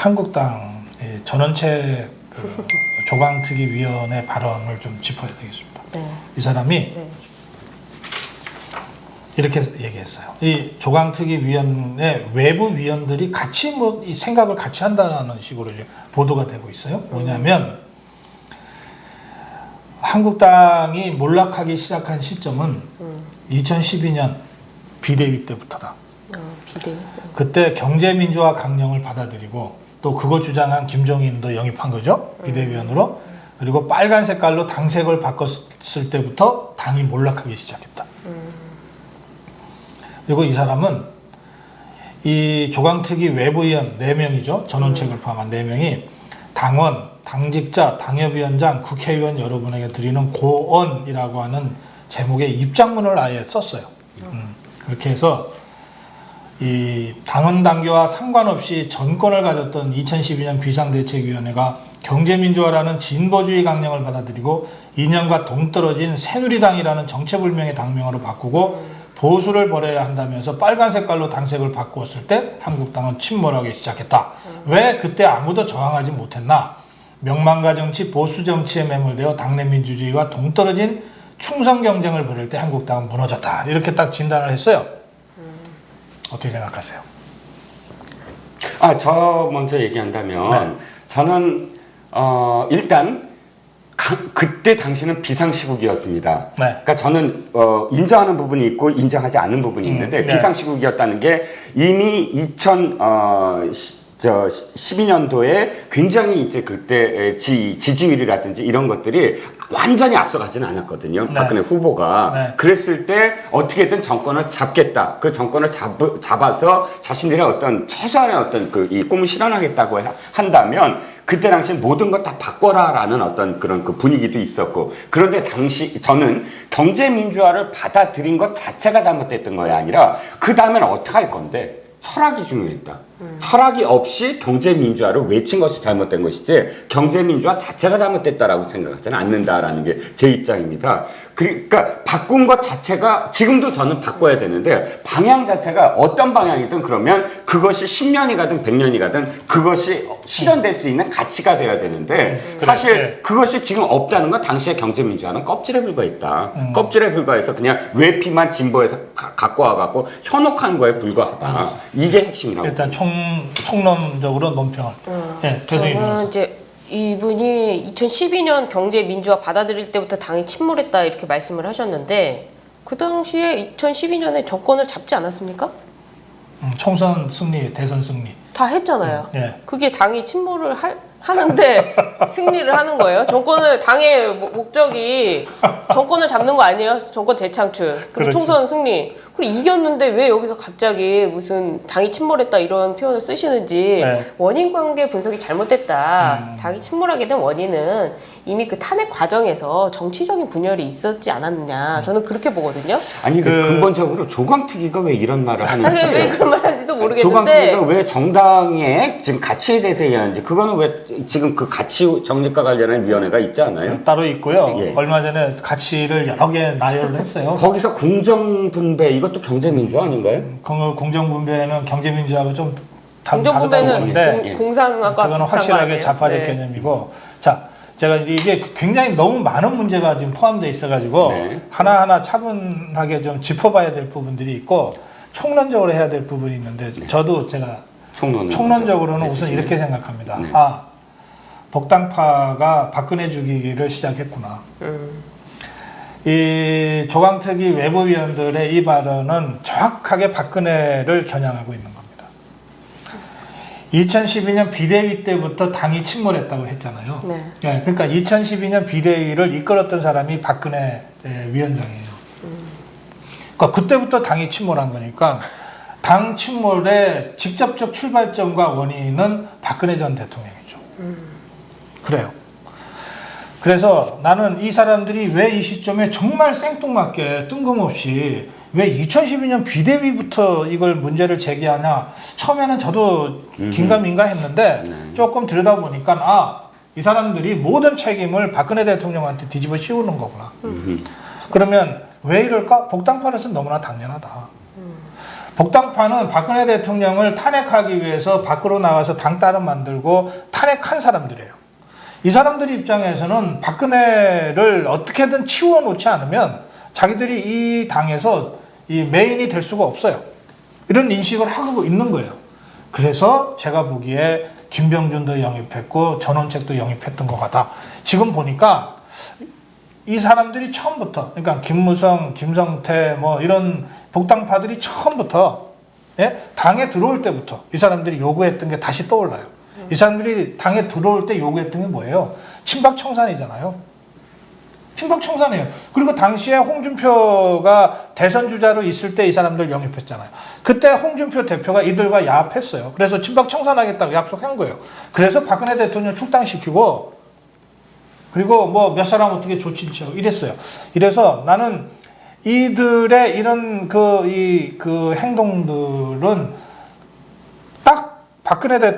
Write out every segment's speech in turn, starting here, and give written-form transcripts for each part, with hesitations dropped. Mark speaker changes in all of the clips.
Speaker 1: 한국당 전원책 조강특위위원회 발언을 좀 짚어야 되겠습니다.
Speaker 2: 네.
Speaker 1: 이 사람이
Speaker 2: 네.
Speaker 1: 이렇게 얘기했어요. 이 조강특위위원회 외부 위원들이 같이 이 생각을 같이 한다는 식으로 이제 보도가 되고 있어요. 뭐냐면 한국당이 몰락하기 시작한 시점은 2012년 비대위 때부터다.
Speaker 2: 비대위.
Speaker 1: 그때 경제민주화 강령을 받아들이고 또 그거 주장한 김종인도 영입한 거죠. 비대위원으로. 그리고 빨간 색깔로 당색을 바꿨을 때부터 당이 몰락하기 시작했다. 그리고 이 사람은 이 조강특위 외부위원 4명이죠. 전원책을 포함한 4명이 당원, 당직자, 당협위원장, 국회의원 여러분에게 드리는 고언이라고 하는 제목의 입장문을 아예 썼어요. 그렇게 해서 이 당원 당규와 상관없이 전권을 가졌던 2012년 비상대책위원회가 경제민주화라는 진보주의 강령을 받아들이고 이념과 동떨어진 새누리당이라는 정체불명의 당명으로 바꾸고 보수를 버려야 한다면서 빨간 색깔로 당색을 바꾸었을 때 한국당은 침몰하기 시작했다. 왜 그때 아무도 저항하지 못했나? 명망가 정치, 보수 정치에 매몰되어 당내 민주주의와 동떨어진 충성 경쟁을 벌일 때 한국당은 무너졌다. 이렇게 딱 진단을 했어요. 어떻게 생각하세요?
Speaker 3: 저 먼저 얘기한다면
Speaker 1: 네.
Speaker 3: 저는 일단 그때 당시는 비상시국이었습니다.
Speaker 1: 네.
Speaker 3: 그러니까 저는 인정하는 부분이 있고 인정하지 않는 부분이 있는데
Speaker 1: 네.
Speaker 3: 비상시국이었다는 게 이미 2012년도에 굉장히 이제 그때 지지율이라든지 이런 것들이 완전히 앞서가지는 않았거든요.
Speaker 1: 네.
Speaker 3: 박근혜 후보가.
Speaker 1: 네.
Speaker 3: 그랬을 때 어떻게든 정권을 잡겠다. 그 정권을 잡아서 자신들의 어떤 최소한의 어떤 이 꿈을 실현하겠다고 한다면 그때 당시 모든 것 다 바꿔라라는 어떤 그런 그 분위기도 있었고, 그런데 당시 저는 경제민주화를 받아들인 것 자체가 잘못됐던 것이 아니라 그 다음엔 어떻게 할 건데 철학이 중요했다. 철학이 없이 경제민주화를 외친 것이 잘못된 것이지 경제민주화 자체가 잘못됐다라고 생각하지는 않는다라는 게 제 입장입니다. 그러니까 바꾼 것 자체가 지금도 저는 바꿔야 되는데 방향 자체가 어떤 방향이든 그러면 그것이 10년이 가든 100년이 가든 그것이 실현될 수 있는 가치가 돼야 되는데 사실 그것이 지금 없다는 건 당시의 경제민주화는 껍질에 불과했다. 껍질에 불과해서 그냥 외피만 진보해서 갖고 와갖고 현혹한 거에 불과하다. 이게 핵심이라고.
Speaker 1: 일단 총론적으로 논평을. 네,
Speaker 2: 저는 이제 이분이 2012년 경제 민주화 받아들일 때부터 당이 침몰했다 이렇게 말씀을 하셨는데 그 당시에 2012년에 정권을 잡지 않았습니까?
Speaker 1: 총선 승리, 대선 승리.
Speaker 2: 다 했잖아요.
Speaker 1: 네.
Speaker 2: 그게 당이 침몰을 하는데 승리를 하는 거예요. 당의 목적이 정권을 잡는 거 아니에요? 정권 재창출. 그리고
Speaker 1: 그렇죠.
Speaker 2: 총선 승리. 그리고 이겼는데 왜 여기서 갑자기 무슨 당이 침몰했다 이런 표현을 쓰시는지
Speaker 1: 네.
Speaker 2: 원인 관계 분석이 잘못됐다. 당이 침몰하게 된 원인은 이미 그 탄핵 과정에서 정치적인 분열이 있었지 않았느냐. 저는 그렇게 보거든요.
Speaker 3: 아니 근본적으로 조강특위가 왜 이런 말을 하는지
Speaker 2: 왜 그런 말 하는지도 모르겠는데
Speaker 3: 조강특위가 왜 정당의 지금 가치에 대해서 얘기하는지 그거는 왜 지금 그 가치 정립과 관련한 위원회가 있지 않아요?
Speaker 1: 따로 있고요.
Speaker 3: 예.
Speaker 1: 얼마 전에 가치를 여러 개 나열을 했어요.
Speaker 3: 거기서 공정분배 이것도 경제민주화 아닌가요?
Speaker 1: 공정분배는 경제민주하고 좀
Speaker 2: 공정분배는
Speaker 1: 다른데
Speaker 2: 공상학과
Speaker 1: 그거는
Speaker 2: 비슷한 거
Speaker 1: 확실하게
Speaker 2: 아니에요?
Speaker 1: 좌파적
Speaker 2: 네.
Speaker 1: 개념이고. 자, 제가 이게 굉장히 너무 많은 문제가 지금 포함되어 있어가지고
Speaker 3: 네.
Speaker 1: 하나하나 차분하게 좀 짚어봐야 될 부분들이 있고 총론적으로 해야 될 부분이 있는데 저도 제가 총론적으로는 우선 이렇게 생각합니다.
Speaker 3: 네.
Speaker 1: 복당파가 박근혜 죽이기를 시작했구나. 이 조강특위 외부위원들의 이 발언은 정확하게 박근혜를 겨냥하고 있는 겁니다. 2012년 비대위 때부터 당이 침몰했다고 했잖아요.
Speaker 2: 네.
Speaker 1: 네, 그러니까 2012년 비대위를 이끌었던 사람이 박근혜 위원장이에요. 그러니까 그때부터 당이 침몰한 거니까 당 침몰의 직접적 출발점과 원인은 박근혜 전 대통령이죠. 그래요. 그래서 나는 이 사람들이 왜 이 시점에 정말 생뚱맞게 뜬금없이 왜 2012년 비대위부터 이걸 문제를 제기하냐. 처음에는 저도 긴가민가 했는데 조금 들여다보니까 이 사람들이 모든 책임을 박근혜 대통령한테 뒤집어 씌우는 거구나. 그러면 왜 이럴까? 복당파로서는 너무나 당연하다. 복당파는 박근혜 대통령을 탄핵하기 위해서 밖으로 나가서 당따름 만들고 탄핵한 사람들이에요. 이 사람들 입장에서는 박근혜를 어떻게든 치워놓지 않으면 자기들이 이 당에서 이 메인이 될 수가 없어요. 이런 인식을 하고 있는 거예요. 그래서 제가 보기에 김병준도 영입했고 전원책도 영입했던 것 같아. 지금 보니까 이 사람들이 처음부터, 그러니까 김무성, 김성태 뭐 이런 복당파들이 처음부터, 예? 당에 들어올 때부터 이 사람들이 요구했던 게 다시 떠올라요. 이 사람들이 당에 들어올 때 요구했던 게 뭐예요? 친박청산이잖아요. 친박청산이에요. 그리고 당시에 홍준표가 대선 주자로 있을 때 이 사람들 영입했잖아요. 그때 홍준표 대표가 이들과 야합했어요. 그래서 친박청산하겠다고 약속한 거예요. 그래서 박근혜 대통령 출당시키고, 그리고 뭐 몇 사람 어떻게 조치를 취하고 이랬어요. 이래서 나는 이들의 이런 그 행동들은 딱 박근혜를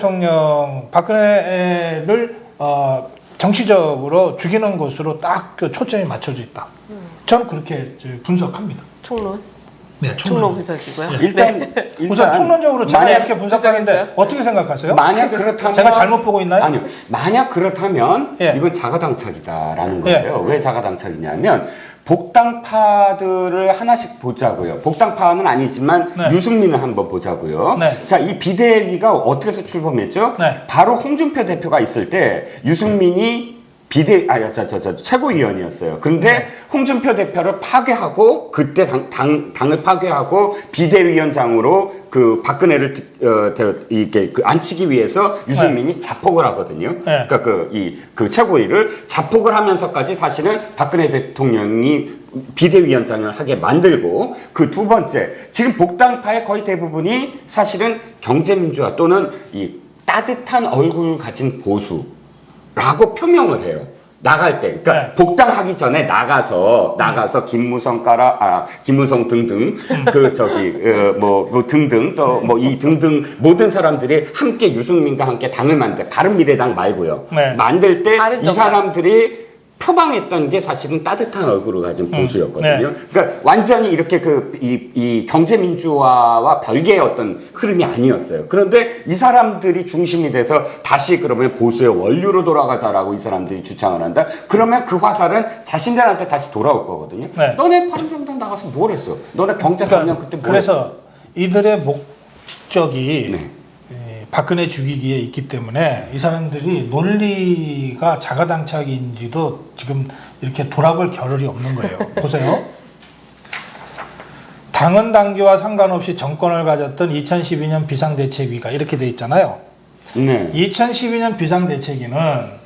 Speaker 1: 정치적으로 죽이는 것으로 딱 그 초점이 맞춰져 있다. 저는 그렇게 분석합니다.
Speaker 2: 총론?
Speaker 1: 네,
Speaker 2: 총론 분석이고요.
Speaker 3: 일단
Speaker 1: 우선 총론적으로 제가
Speaker 3: 만약-
Speaker 1: 이렇게 분석하는데
Speaker 2: 분석했어요?
Speaker 1: 어떻게 생각하세요?
Speaker 3: 만약 그렇다면
Speaker 1: 제가 잘못 보고 있나요?
Speaker 3: 아니요. 만약 그렇다면
Speaker 1: 예.
Speaker 3: 이건 자가당착이다라는
Speaker 1: 예.
Speaker 3: 거예요. 왜 자가당착이냐면 복당파들을 하나씩 보자고요. 복당파는 아니지만
Speaker 1: 네.
Speaker 3: 유승민을 한번 보자고요.
Speaker 1: 네.
Speaker 3: 자, 이 비대위가 어떻게 해서 출범했죠?
Speaker 1: 네.
Speaker 3: 바로 홍준표 대표가 있을 때 유승민이 최고위원이었어요. 근데 홍준표 대표를 파괴하고 그때 당을 파괴하고 비대위원장으로 그 박근혜를 이렇게 그 앉히기 위해서 유승민이 자폭을 하거든요.
Speaker 1: 네.
Speaker 3: 그러니까 그 최고위를 자폭을 하면서까지 사실은 박근혜 대통령이 비대위원장을 하게 만들고 그 두 번째 지금 복당파의 거의 대부분이 사실은 경제민주화 또는 이 따뜻한 얼굴 가진 보수라고 표명을 해요. 나갈 때, 그러니까
Speaker 1: 네.
Speaker 3: 복당하기 전에 나가서 김무성 등등 등등 또 뭐 이 등등 모든 사람들이 함께 유승민과 함께 당을 만들 바른미래당 말고요.
Speaker 1: 네.
Speaker 3: 만들 때
Speaker 2: 바른
Speaker 3: 이
Speaker 2: 정당.
Speaker 3: 사람들이 표방했던 게 사실은 따뜻한 얼굴을 가진 보수였거든요.
Speaker 1: 네.
Speaker 3: 그러니까 완전히 이렇게 이 경제 민주화와 별개의 어떤 흐름이 아니었어요. 그런데 이 사람들이 중심이 돼서 다시 그러면 보수의 원류로 돌아가자라고 이 사람들이 주장을 한다. 그러면 그 화살은 자신들한테 다시 돌아올 거거든요.
Speaker 1: 네.
Speaker 3: 너네 바른정당 나가서 뭘 했어? 너네 경제 관련 그때 뭘 했어?
Speaker 1: 그래서 이들의 목적이
Speaker 3: 네.
Speaker 1: 박근혜 죽이기에 있기 때문에 이 사람들이 논리가 자가당착인지도 지금 이렇게 돌아볼 겨를이 없는 거예요. 보세요. 당헌 당규와 상관없이 정권을 가졌던 2012년 비상대책위가 이렇게 돼 있잖아요.
Speaker 3: 네.
Speaker 1: 2012년 비상대책위는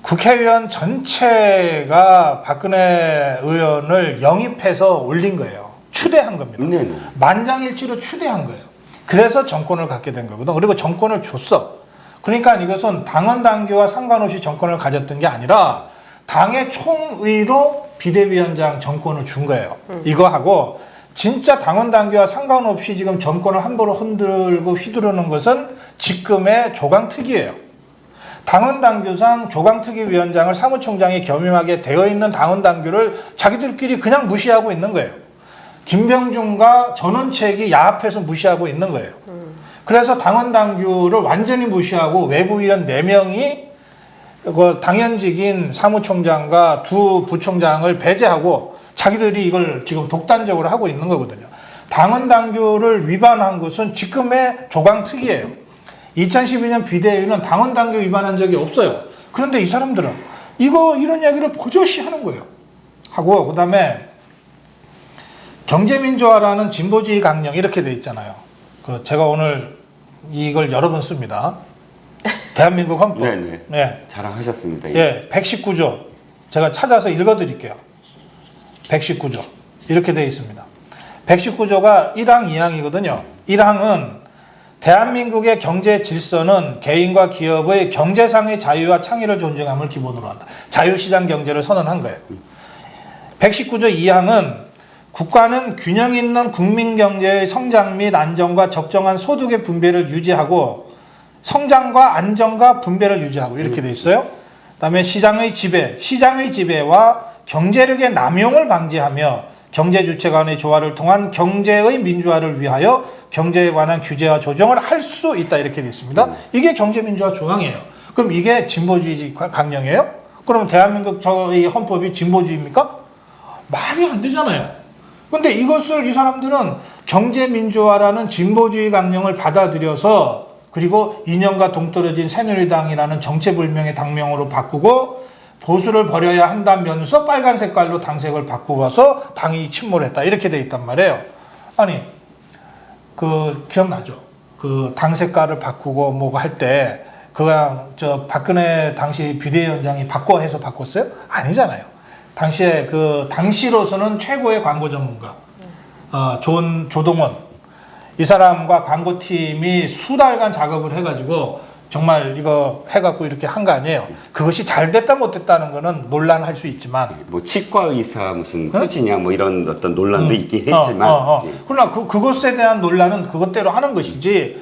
Speaker 1: 국회의원 전체가 박근혜 의원을 영입해서 올린 거예요. 추대한 겁니다.
Speaker 3: 네.
Speaker 1: 만장일치로 추대한 거예요. 그래서 정권을 갖게 된 거거든. 그리고 정권을 줬어. 그러니까 이것은 당헌 당규와 상관없이 정권을 가졌던 게 아니라 당의 총의로 비대위원장 정권을 준 거예요. 이거 하고 진짜 당헌 당규와 상관없이 지금 정권을 함부로 흔들고 휘두르는 것은 지금의 조강특위예요. 당헌 당규상 조강특위 위원장을 사무총장이 겸임하게 되어 있는 당헌 당규를 자기들끼리 그냥 무시하고 있는 거예요. 김병준과 전원책이 야합해서 무시하고 있는 거예요. 그래서 당헌 당규를 완전히 무시하고 외부위원 4명이 그 당연직인 사무총장과 두 부총장을 배제하고 자기들이 이걸 지금 독단적으로 하고 있는 거거든요. 당헌 당규를 위반한 것은 지금의 조강특위예요. 2012년 비대위는 당헌 당규 위반한 적이 없어요. 그런데 이 사람들은 이런 이야기를 버젓이 하는 거예요. 하고 그다음에 경제민주화라는 진보주의 강령 이렇게 돼 있잖아요. 제가 오늘 이걸 여러 번 씁니다. 대한민국 헌법.
Speaker 3: 네네.
Speaker 1: 네.
Speaker 3: 자랑하셨습니다.
Speaker 1: 예, 119조. 제가 찾아서 읽어드릴게요. 119조. 이렇게 돼 있습니다. 119조가 1항, 2항이거든요. 1항은 대한민국의 경제 질서는 개인과 기업의 경제상의 자유와 창의를 존중함을 기본으로 한다. 자유시장 경제를 선언한 거예요. 119조 2항은 국가는 균형 있는 국민 경제의 성장 및 안정과 적정한 소득의 분배를 유지하고 성장과 안정과 분배를 유지하고 이렇게 돼 있어요. 그다음에 시장의 지배와 경제력의 남용을 방지하며 경제 주체 간의 조화를 통한 경제의 민주화를 위하여 경제에 관한 규제와 조정을 할 수 있다 이렇게 되어 있습니다. 이게 경제민주화 조항이에요. 그럼 이게 진보주의 강령이에요? 그럼 대한민국 저희 헌법이 진보주의입니까? 말이 안 되잖아요. 근데 이것을 이 사람들은 경제민주화라는 진보주의 강령을 받아들여서 그리고 이념과 동떨어진 새누리당이라는 정체불명의 당명으로 바꾸고 보수를 버려야 한다면서 빨간 색깔로 당색을 바꾸어서 당이 침몰했다 이렇게 돼 있단 말이에요. 아니 기억나죠? 당 색깔을 바꾸고 뭐고 할 때 그냥 박근혜 당시 비대위원장이 바꿔 해서 바꿨어요? 아니잖아요. 당시에 당시로서는 최고의 광고 전문가 조동원 이 사람과 광고팀이 수달간 작업을 해가지고 정말 이거 해갖고 이렇게 한 거 아니에요. 그것이 잘 됐다 못됐다는 거는 논란할 수 있지만
Speaker 3: 뭐 치과 의사 무슨 표지냐 뭐 이런 어떤 논란도 있긴 했지만 예.
Speaker 1: 그러나 그것에 대한 논란은 그것대로 하는 것이지.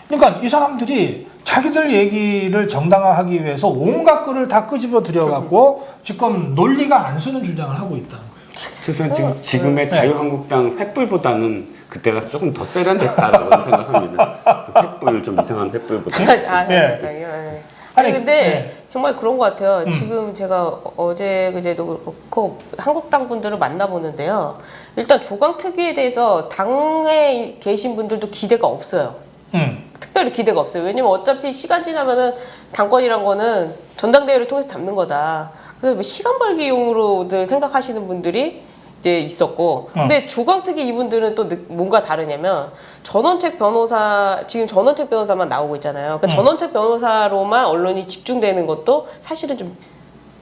Speaker 1: 그러니까 이 사람들이 자기들 얘기를 정당화하기 위해서 온갖 거를 다 끄집어 들여갖고 지금 논리가 안 쓰는 주장을 하고 있다는 거예요.
Speaker 3: 그래서 지금의 자유한국당 횃불보다는 그때가 조금 더 세련됐다라고 생각합니다. 그 횃불 좀 이상한 횃불보다.
Speaker 2: 네. 아니 근데 정말 그런 것 같아요. 지금 제가 어제 그제도 그렇고 한국당 분들을 만나보는데요. 일단 조강특위에 대해서 당에 계신 분들도 기대가 없어요. 특별히 기대가 없어요. 왜냐면 어차피 시간 지나면은 당권이란 거는 전당대회를 통해서 잡는 거다. 그래서 뭐 시간 벌기용으로들 생각하시는 분들이 이제 있었고, 근데 조강특위 이분들은 또 뭔가 다르냐면 전원책 변호사 지금 전원책 변호사만 나오고 있잖아요. 그러니까 전원책 변호사로만 언론이 집중되는 것도 사실은 좀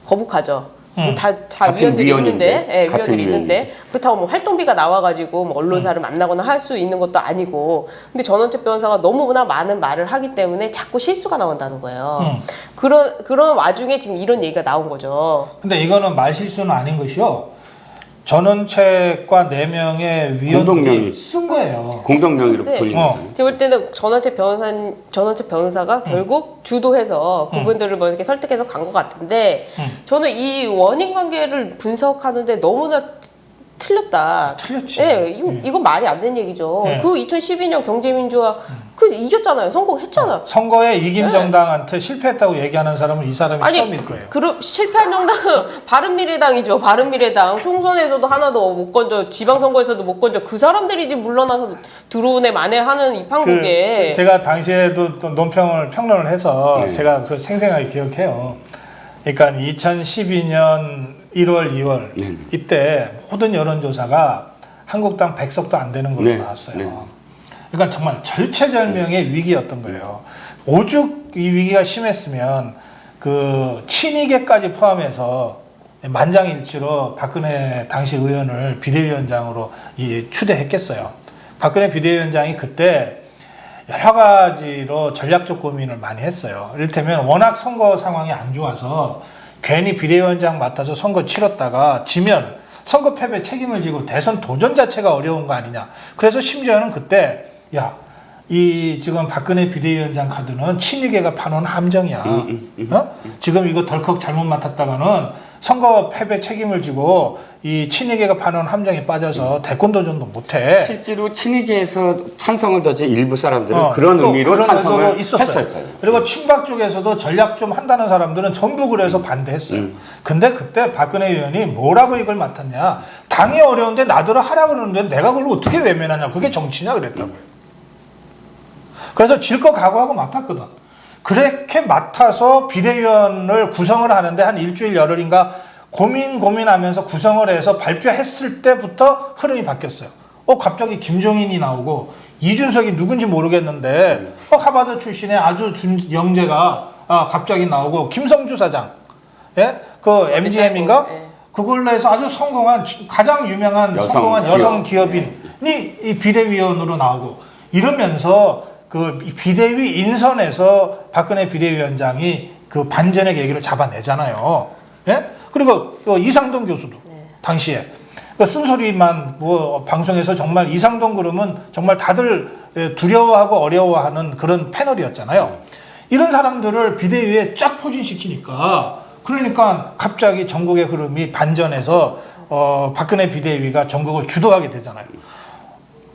Speaker 2: 거북하죠. 다 위원들이 있는데, 위원들이 있는데 그렇다고 뭐 활동비가 나와가지고 뭐 언론사를 만나거나 할 수 있는 것도 아니고, 근데 전원책 변호사가 너무나 많은 말을 하기 때문에 자꾸 실수가 나온다는 거예요. 그런 와중에 지금 이런 얘기가 나온 거죠.
Speaker 1: 근데 이거는 말 실수는 아닌 것이요. 전원책과 4명의 위원들이 쓴 거예요.
Speaker 3: 공동명의로 돌린 거죠.
Speaker 2: 제가 볼 때는 전원책 변호사가 결국 주도해서 그분들을 뭐 이렇게 설득해서 간 것 같은데, 저는 이 원인 관계를 분석하는데 너무나 틀렸다.
Speaker 1: 틀렸지.
Speaker 2: 예, 이건 말이 안 되는 얘기죠.
Speaker 1: 네.
Speaker 2: 그 2012년 경제민주화 이겼잖아요. 선거했잖아.
Speaker 1: 선거에 이긴 정당한테 실패했다고 얘기하는 사람은 이 사람이 처음일 거예요.
Speaker 2: 그럼 실패한 정당은 바른미래당이죠. 바른미래당 총선에서도 하나도 못 건져, 지방선거에서도 못 건져. 그 사람들이 지금 물러나서 들어오네 만회하는 이 판국에.
Speaker 1: 제가 당시에도 또 논평을 해서 제가 그 생생하게 기억해요. 그러니까 2012년 1월, 2월 이때 모든 여론조사가 한국당 100석도 안 되는 걸로 나왔어요. 그러니까 정말 절체절명의 위기였던 거예요. 오죽 이 위기가 심했으면 그 친이계까지 포함해서 만장일치로 박근혜 당시 의원을 비대위원장으로 추대했겠어요. 박근혜 비대위원장이 그때 여러 가지로 전략적 고민을 많이 했어요. 이를테면 워낙 선거 상황이 안 좋아서 괜히 비대위원장 맡아서 선거 치렀다가 지면 선거 패배 책임을 지고 대선 도전 자체가 어려운 거 아니냐. 그래서 심지어는 그때 이 지금 박근혜 비대위원장 카드는 친이계가 파놓은 함정이야. 지금 이거 덜컥 잘못 맡았다가는 선거 패배 책임을 지고 이 친이계가 파놓은 함정에 빠져서 대권 도전도 못해.
Speaker 3: 실제로 친이계에서 찬성을 더지 일부 사람들은 그런 의미로 찬성을 했었어요.
Speaker 1: 그리고 친박 쪽에서도 전략 좀 한다는 사람들은 전부 그래서 반대했어요. 근데 그때 박근혜 의원이 뭐라고 이걸 맡았냐. 당이 어려운데 나더러 하라 그러는데 내가 그걸 어떻게 외면하냐. 그게 정치냐 그랬다고요. 그래서 질 거 각오하고 맡았거든. 그렇게 맡아서 비대위원을 구성을 하는데 한 일주일 열흘인가 고민하면서 구성을 해서 발표했을 때부터 흐름이 바뀌었어요. 갑자기 김종인이 나오고 이준석이 누군지 모르겠는데 하버드 출신의 아주 영재가 갑자기 나오고 김성주 사장, 그 MGM인가? 그걸로 해서 아주 성공한 가장 유명한 성공한 여성 기업인이 이 비대위원으로 나오고 이러면서 그 비대위 인선에서 박근혜 비대위원장이 그 반전의 계기를 잡아내잖아요. 그리고 이상돈 교수도 당시에 쓴소리만 방송에서 정말 이상돈 그러면 정말 다들 두려워하고 어려워하는 그런 패널이었잖아요. 이런 사람들을 비대위에 쫙 포진시키니까 그러니까 갑자기 전국의 흐름이 반전해서 박근혜 비대위가 전국을 주도하게 되잖아요.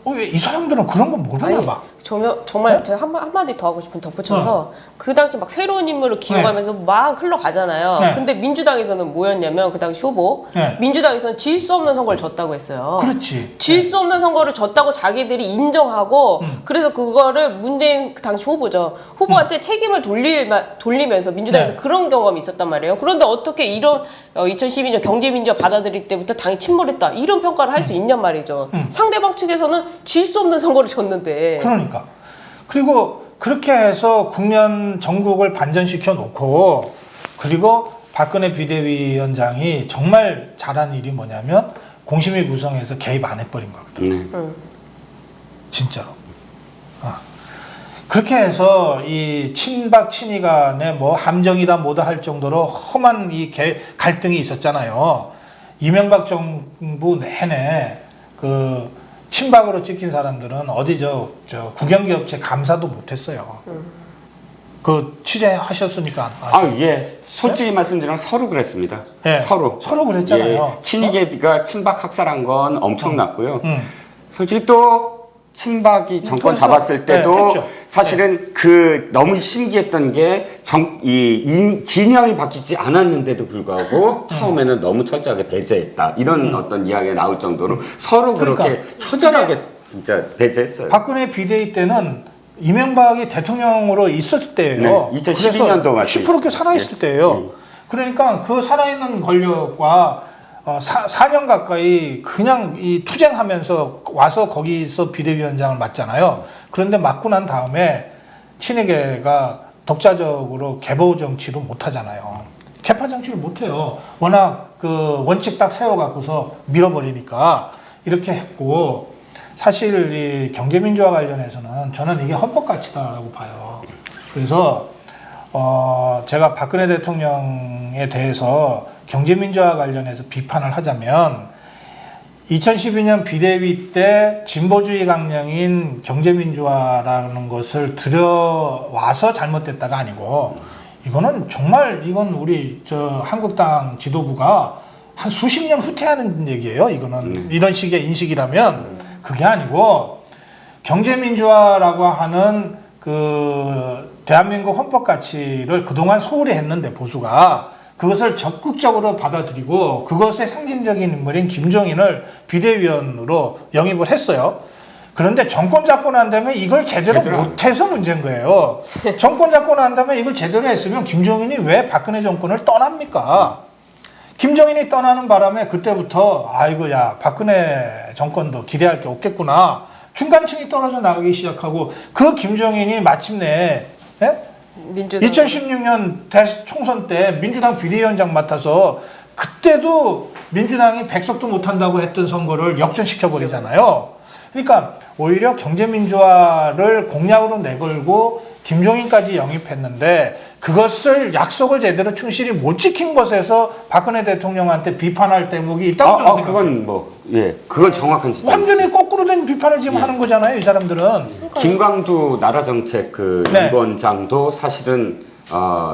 Speaker 1: 왜 이 사람들은 그런 거 모르나 봐.
Speaker 2: 정말
Speaker 1: 네?
Speaker 2: 제가 한마디 더 하고 싶은 덧붙여서 그 당시 막 새로운 인물을 기용하면서 막 흘러가잖아요.
Speaker 1: 네.
Speaker 2: 근데 민주당에서는 뭐였냐면 그 당시 후보
Speaker 1: 네.
Speaker 2: 민주당에서는 질 수 없는 선거를 졌다고 했어요.
Speaker 1: 그렇지.
Speaker 2: 질 수 없는 선거를 졌다고 자기들이 인정하고 그래서 그거를 문재인 그 당시 후보죠. 후보한테 책임을 돌리면서 민주당에서
Speaker 1: 네.
Speaker 2: 그런 경험이 있었단 말이에요. 그런데 어떻게 이런 2012년 경제민주화 받아들일 때부터 당이 침몰했다 이런 평가를 할 수 있냔 말이죠. 상대방 측에서는 질 수 없는 선거를 졌는데
Speaker 1: 그러니까. 그리고 그렇게 해서 국면 전국을 반전시켜 놓고 그리고 박근혜 비대위원장이 정말 잘한 일이 뭐냐면 공심위 구성해서 개입 안 해버린 거거든. 진짜로. 그렇게 해서 이 친박 친이 간에 뭐 함정이다 뭐다 할 정도로 험한 이 갈등이 있었잖아요. 이명박 정부 내내 그 친박으로 찍힌 사람들은 어디 저 국영기업체 감사도 못했어요. 그 취재하셨으니까.
Speaker 3: 예. 솔직히 말씀드리면 서로 그랬습니다.
Speaker 1: 예.
Speaker 3: 서로
Speaker 1: 그랬잖아요.
Speaker 3: 예. 친이계가 친박 학살한 건 엄청났고요. 솔직히 또 친박이 정권
Speaker 1: 그래서,
Speaker 3: 잡았을 때도
Speaker 1: 했죠.
Speaker 3: 사실은 그 너무 신기했던 게 진영이 바뀌지 않았는데도 불구하고 처음에는 너무 철저하게 배제했다 이런 어떤 이야기가 나올 정도로 서로
Speaker 1: 그러니까.
Speaker 3: 그렇게 처절하게 진짜 배제했어요.
Speaker 1: 박근혜 비대위 때는 이명박이 대통령으로 있었을 때예요.
Speaker 3: 네, 2012년도 맞죠.
Speaker 1: 시퍼렇게 살아있을 때예요. 그러니까 그 살아있는 권력과 4년 가까이 그냥 이 투쟁하면서 와서 거기서 비대위원장을 맡잖아요. 그런데 맡고 난 다음에 친이계가 독자적으로 개보 정치도 못 하잖아요. 개파 정치를 못 해요. 워낙 그 원칙 딱 세워갖고서 밀어버리니까 이렇게 했고 사실 이 경제민주화 관련해서는 저는 이게 헌법 가치다라고 봐요. 그래서 제가 박근혜 대통령에 대해서 경제민주화 관련해서 비판을 하자면 2012년 비대위 때 진보주의 강령인 경제민주화라는 것을 들여와서 잘못됐다가 아니고 이거는 정말 이건 우리 한국당 지도부가 한 수십 년 후퇴하는 얘기예요. 이거는 이런 식의 인식이라면 그게 아니고 경제민주화라고 하는 그 대한민국 헌법 가치를 그동안 소홀히 했는데 보수가 그것을 적극적으로 받아들이고 그것의 상징적인 인물인 김종인을 비대위원으로 영입을 했어요. 그런데 정권 잡고 난 다음에 이걸 제대로 못해서 문제인 거예요. 정권 잡고 난 다음에 이걸 제대로 했으면 김종인이 왜 박근혜 정권을 떠납니까? 김종인이 떠나는 바람에 그때부터 아이고 야 박근혜 정권도 기대할 게 없겠구나. 중간층이 떨어져 나가기 시작하고 그 김종인이 마침내 2016년 총선 때 민주당 비대위원장 맡아서 그때도 민주당이 백석도 못한다고 했던 선거를 역전시켜버리잖아요. 그러니까 오히려 경제민주화를 공약으로 내걸고 김종인까지 영입했는데 그것을 약속을 제대로 충실히 못 지킨 것에서 박근혜 대통령한테 비판할 대목이 있다고 저는 생각해요.
Speaker 3: 그건 정확한 지적.
Speaker 1: 완전히 거꾸로 된 비판을 지금 하는 거잖아요, 이 사람들은.
Speaker 3: 김광두 나라정책
Speaker 1: 네.
Speaker 3: 위원장도 사실은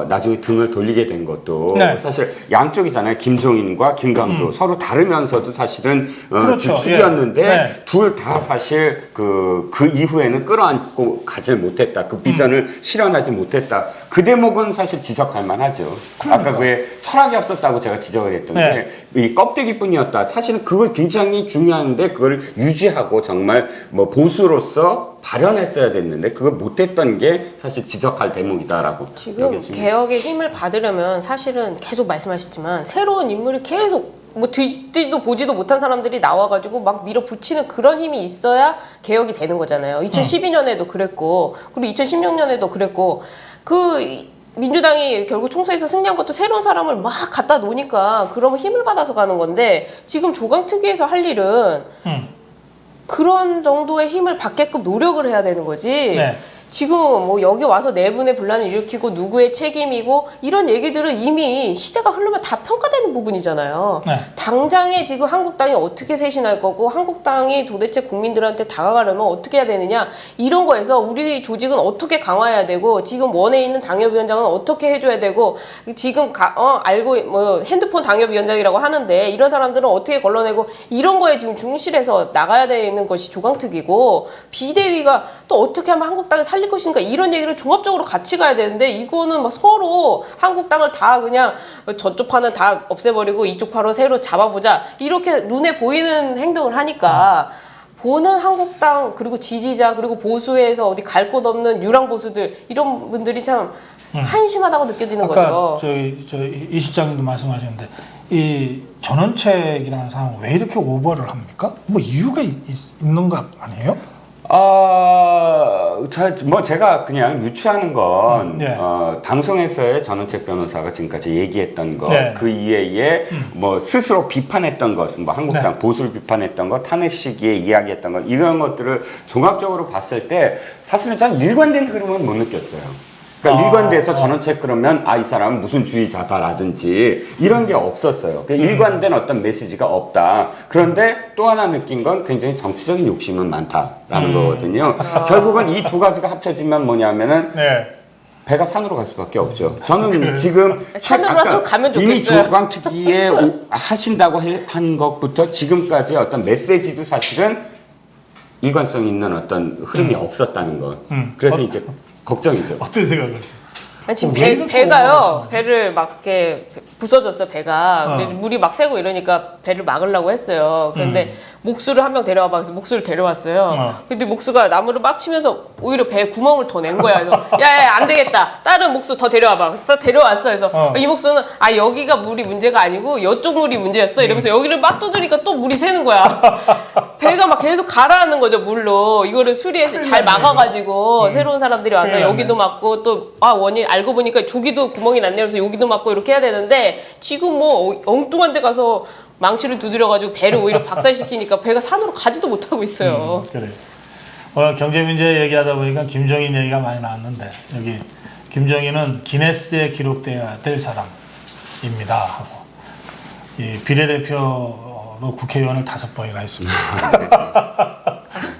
Speaker 3: 나중에 등을 돌리게 된 것도
Speaker 1: 네.
Speaker 3: 사실 양쪽이잖아요. 김종인과 김광두 서로 다르면서도 사실은
Speaker 1: 그렇죠.
Speaker 3: 주축이었는데
Speaker 1: 네.
Speaker 3: 둘 다 사실 그 이후에는 끌어안고 가지 못했다. 그 비전을 실현하지 못했다. 그 대목은 사실 지적할 만하죠. 아까 왜 철학이 없었다고 제가 지적을 했던
Speaker 1: 네.
Speaker 3: 게 이 껍데기뿐이었다. 사실은 그걸 굉장히 중요한데 그걸 유지하고 정말 뭐 보수로서 발현했어야 됐는데 그걸 못했던 게 사실 지적할 대목이다라고
Speaker 2: 지금
Speaker 3: 여겨집니다.
Speaker 2: 개혁의 힘을 받으려면 사실은 계속 말씀하셨지만 새로운 인물이 계속 뭐 듣지도 보지도 못한 사람들이 나와가지고 막 밀어붙이는 그런 힘이 있어야 개혁이 되는 거잖아요. 2012년에도 그랬고 그리고 2016년에도 그랬고 그 민주당이 결국 총선에서 승리한 것도 새로운 사람을 막 갖다 놓으니까 그러면 힘을 받아서 가는 건데 지금 조강특위에서 할 일은 그런 정도의 힘을 받게끔 노력을 해야 되는 거지.
Speaker 1: 네.
Speaker 2: 지금 뭐 여기 와서 내분의 분란을 일으키고 누구의 책임이고 이런 얘기들은 이미 시대가 흐르면 다 평가되는 부분이잖아요.
Speaker 1: 네.
Speaker 2: 당장에 지금 한국당이 어떻게 쇄신할 거고 한국당이 도대체 국민들한테 다가가려면 어떻게 해야 되느냐 이런 거에서 우리 조직은 어떻게 강화해야 되고 지금 원에 있는 당협위원장은 어떻게 해줘야 되고 지금 알고 뭐 핸드폰 당협위원장이라고 하는데 이런 사람들은 어떻게 걸러내고 이런 거에 지금 중실해서 나가야 되는 것이 조강특위고 비대위가 또 어떻게 하면 한국당을 살릴 것인가 이런 얘기를 종합적으로 같이 가야 되는데 이거는 막 서로 한국당을 다 그냥 저쪽 판은 다 없애버리고 이쪽 판으로 새로 잡아보자 이렇게 눈에 보이는 행동을 하니까 보는 한국당 그리고 지지자 그리고 보수에서 어디 갈 곳 없는 유랑보수들 이런 분들이 참 한심하다고 느껴지는
Speaker 1: 아까
Speaker 2: 거죠.
Speaker 1: 이 실장님도 말씀하셨는데 이 전원책이라는 사람은 왜 이렇게 오버를 합니까? 뭐 이유가 있는 거 아니에요?
Speaker 3: 제가 그냥 유추하는 건,
Speaker 1: 네.
Speaker 3: 방송에서의 전원책 변호사가 지금까지 얘기했던 것,
Speaker 1: 네.
Speaker 3: 그 이외에 뭐 스스로 비판했던 것, 뭐 한국당
Speaker 1: 네.
Speaker 3: 보수를 비판했던 것, 탄핵 시기에 이야기했던 것, 이런 것들을 종합적으로 봤을 때 사실은 전 일관된 흐름은 못 느꼈어요. 그러니까 일관돼서 전원책 그러면 이 사람은 무슨 주의자다라든지 이런 게 없었어요. 일관된 어떤 메시지가 없다. 그런데 또 하나 느낀 건 굉장히 정치적인 욕심은 많다라는 거거든요. 결국은 이 두 가지가 합쳐지면 뭐냐면은
Speaker 1: 네.
Speaker 3: 배가 산으로 갈 수밖에 없죠. 저는 지금
Speaker 2: 산으로라도 가면
Speaker 3: 이미
Speaker 2: 좋겠어요.
Speaker 3: 조광특위에 하신다고 한 것부터 지금까지 어떤 메시지도 사실은 일관성 있는 어떤 흐름이 없었다는 것. 그래서 이제 걱정이죠.
Speaker 1: 어떤 생각을 하세요?
Speaker 2: 아니, 지금
Speaker 1: 왜 이렇게
Speaker 2: 배가요.
Speaker 1: 오버하시나요?
Speaker 2: 배를 막 이렇게 부서졌어 배가. 근데 물이 막 새고 이러니까 배를 막으려고 했어요. 그런데 목수를 한 명 데려와봐. 그래서 목수를 데려왔어요. 근데 목수가 나무를 막 치면서 오히려 배에 구멍을 더 낸 거야. 그래서 야야 안 되겠다. 다른 목수 더 데려와봐. 그래서 더 데려왔어. 그래서 이 목수는 여기가 물이 문제가 아니고 이쪽 물이 문제였어. 이러면서 여기를 막 두드리니까 또 물이 새는 거야. 배가 막 계속 가라앉는 거죠 물로. 이거를 수리해서 잘 막아가지고 새로운 사람들이 와서 여기도 막고 또 원인 알고 보니까 저기도 구멍이 났네. 그래서 여기도 막고 이렇게 해야 되는데 지금 뭐 엉뚱한 데 가서 망치를 두드려가지고 배를 오히려 박살시키니까 배가 산으로 가지도 못하고 있어요.
Speaker 1: 그래. 오늘 경제 문제 얘기하다 보니까 김정인 얘기가 많이 나왔는데 여기 김정인은 기네스에 기록돼야 될 사람입니다 하고 이 비례대표로 국회의원을 5번이나 했습니다.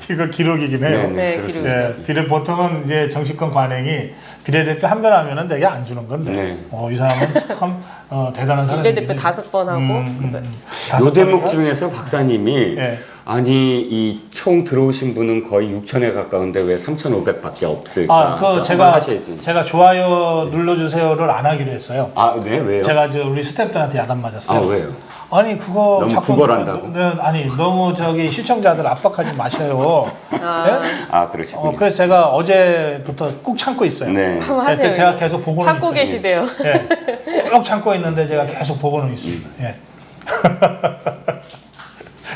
Speaker 1: 이거 기록이긴 해요.
Speaker 2: 네, 기록이죠.
Speaker 1: 비례 보통은 이제 정치권 관행이 비례대표 한 번 하면은 되게 안 주는 건데
Speaker 3: 네.
Speaker 1: 이 사람은 참 대단한 사람이에요.
Speaker 2: 비례대표 5번 하고
Speaker 3: 요 대목 중에서 박사님이
Speaker 1: 예.
Speaker 3: 아니 이 총 들어오신 분은 거의 6천에 가까운데 왜 3,500밖에 없을까? 또 한번 하셔야지.
Speaker 1: 제가 좋아요 눌러주세요를 안 하기로 했어요.
Speaker 3: 네, 왜요?
Speaker 1: 제가 우리 스태프들한테 야단 맞았어요.
Speaker 3: 왜요?
Speaker 1: 아니 그거
Speaker 3: 너무
Speaker 1: 자꾸
Speaker 3: 구걸한다고?
Speaker 1: 아니 너무 시청자들 압박하지 마셔요. 네?
Speaker 3: 그러시군요.
Speaker 1: 그래서 제가 어제부터 꾹 참고 있어요.
Speaker 3: 네.
Speaker 2: 한번 하세요.
Speaker 1: 제가 계속 보고는
Speaker 2: 참고
Speaker 1: 있어요.
Speaker 2: 계시대요.
Speaker 1: 예. 꾹 참고 있는데 제가 계속 보고는 있습니다. 예.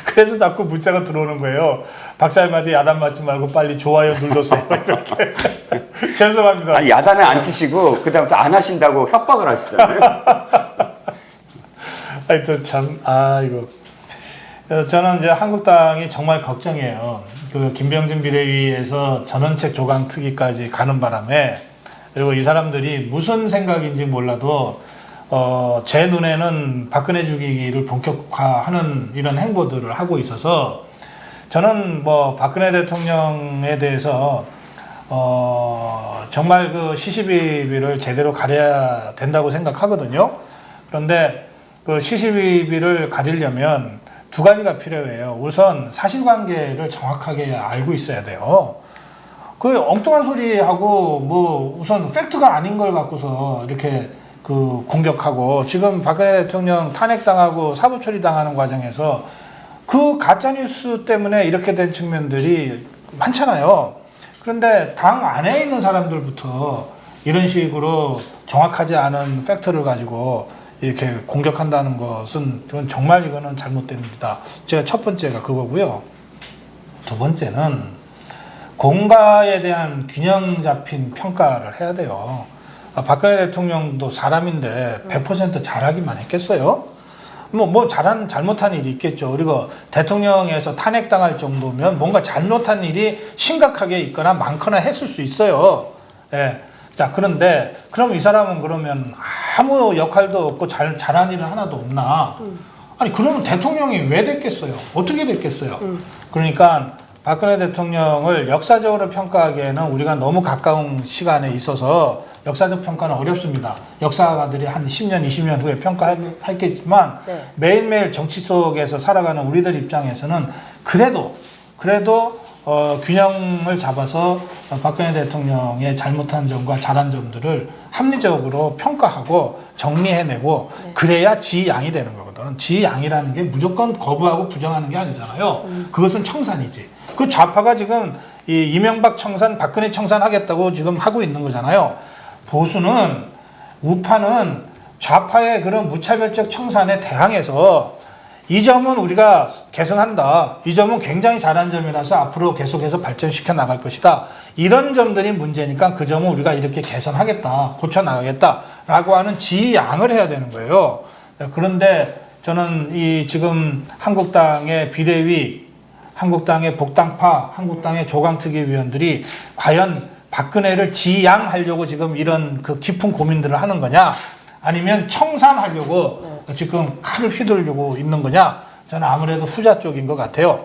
Speaker 1: 그래서 자꾸 문자가 들어오는 거예요. 박사님한테 야단 맞지 말고 빨리 좋아요 눌러주세요. 이렇게. 죄송합니다.
Speaker 3: 야단을 안 치시고 그다음부터 안 하신다고 협박을 하시잖아요.
Speaker 1: 하여튼 참 이거 저는 이제 한국당이 정말 걱정이에요. 그 김병준 비대위에서 전원책 조강 특위까지 가는 바람에 그리고 이 사람들이 무슨 생각인지 몰라도 제 눈에는 박근혜 죽이기를 본격화하는 이런 행보들을 하고 있어서 저는 뭐 박근혜 대통령에 대해서 정말 그 시시비비를 제대로 가려야 된다고 생각하거든요. 그런데 그 시시비비를 가리려면 두 가지가 필요해요. 우선 사실관계를 정확하게 알고 있어야 돼요. 그 엉뚱한 소리하고 뭐 우선 팩트가 아닌 걸 갖고서 이렇게 그 공격하고 지금 박근혜 대통령 탄핵당하고 사법처리 당하는 과정에서 그 가짜뉴스 때문에 이렇게 된 측면들이 많잖아요. 그런데 당 안에 있는 사람들부터 이런 식으로 정확하지 않은 팩트를 가지고 이렇게 공격한다는 것은 정말 이거는 잘못됩니다. 제가 첫 번째가 그거고요. 두 번째는 공과에 대한 균형 잡힌 평가를 해야 돼요. 박근혜 대통령도 사람인데 100% 잘하기만 했겠어요? 뭐 잘못한 일이 있겠죠. 그리고 대통령에서 탄핵당할 정도면 뭔가 잘못한 일이 심각하게 있거나 많거나 했을 수 있어요. 예. 자, 그런데 그럼 이 사람은 그러면 아무 역할도 없고 잘한 일은 하나도 없나? 아니, 그러면 대통령이 왜 됐겠어요? 어떻게 됐겠어요? 그러니까 박근혜 대통령을 역사적으로 평가하기에는 우리가 너무 가까운 시간에 있어서 역사적 평가는 어렵습니다. 역사가들이 한 10년, 20년 후에 평가하겠지만
Speaker 2: 네.
Speaker 1: 매일매일 정치 속에서 살아가는 우리들 입장에서는 그래도 균형을 잡아서 박근혜 대통령의 잘못한 점과 잘한 점들을 합리적으로 평가하고 정리해내고 그래야 지양이 되는 거거든. 지양이라는 게 무조건 거부하고 부정하는 게 아니잖아요. 그것은 청산이지. 그 좌파가 지금 이 이명박 청산, 박근혜 청산 하겠다고 지금 하고 있는 거잖아요. 보수는, 우파는 좌파의 그런 무차별적 청산에 대항해서 이 점은 우리가 개선한다. 이 점은 굉장히 잘한 점이라서 앞으로 계속해서 발전시켜 나갈 것이다. 이런 점들이 문제니까 그 점은 우리가 이렇게 개선하겠다. 고쳐나가겠다라고 하는 지양을 해야 되는 거예요. 그런데 저는 이 지금 한국당의 비대위, 한국당의 복당파, 한국당의 조강특위 위원들이 과연 박근혜를 지양하려고 지금 이런 그 깊은 고민들을 하는 거냐? 아니면 청산하려고 지금 칼을 휘두르려고 있는 거냐? 저는 아무래도 후자 쪽인 것 같아요.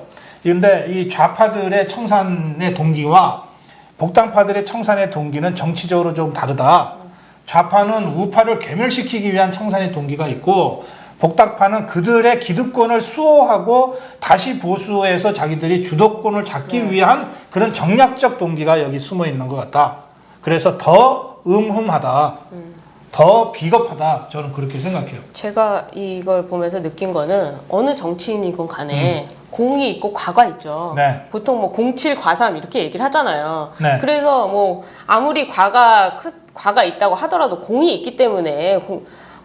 Speaker 1: 그런데 이 좌파들의 청산의 동기와 복당파들의 청산의 동기는 정치적으로 좀 다르다. 좌파는 우파를 괴멸시키기 위한 청산의 동기가 있고 복당파는 그들의 기득권을 수호하고 다시 보수해서 자기들이 주도권을 잡기 위한 그런 정략적 동기가 여기 숨어 있는 것 같다. 그래서 더 음흉하다. 더 비겁하다. 저는 그렇게 생각해요.
Speaker 2: 제가 이걸 보면서 느낀 거는 어느 정치인이건 간에 공이 있고 과가 있죠.
Speaker 1: 네.
Speaker 2: 보통 뭐 07, 과삼 이렇게 얘기를 하잖아요.
Speaker 1: 네.
Speaker 2: 그래서 뭐 아무리 과가 있다고 하더라도 공이 있기 때문에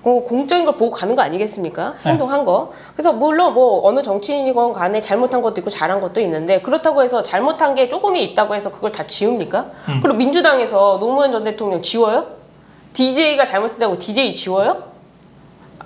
Speaker 2: 공적인 걸 보고 가는 거 아니겠습니까?
Speaker 1: 네.
Speaker 2: 행동한 거. 그래서 물론 뭐 어느 정치인이건 간에 잘못한 것도 있고 잘한 것도 있는데 그렇다고 해서 잘못한 게 조금이 있다고 해서 그걸 다 지웁니까? 그리고 민주당에서 노무현 전 대통령 지워요? DJ가 잘못했다고 DJ 지워요?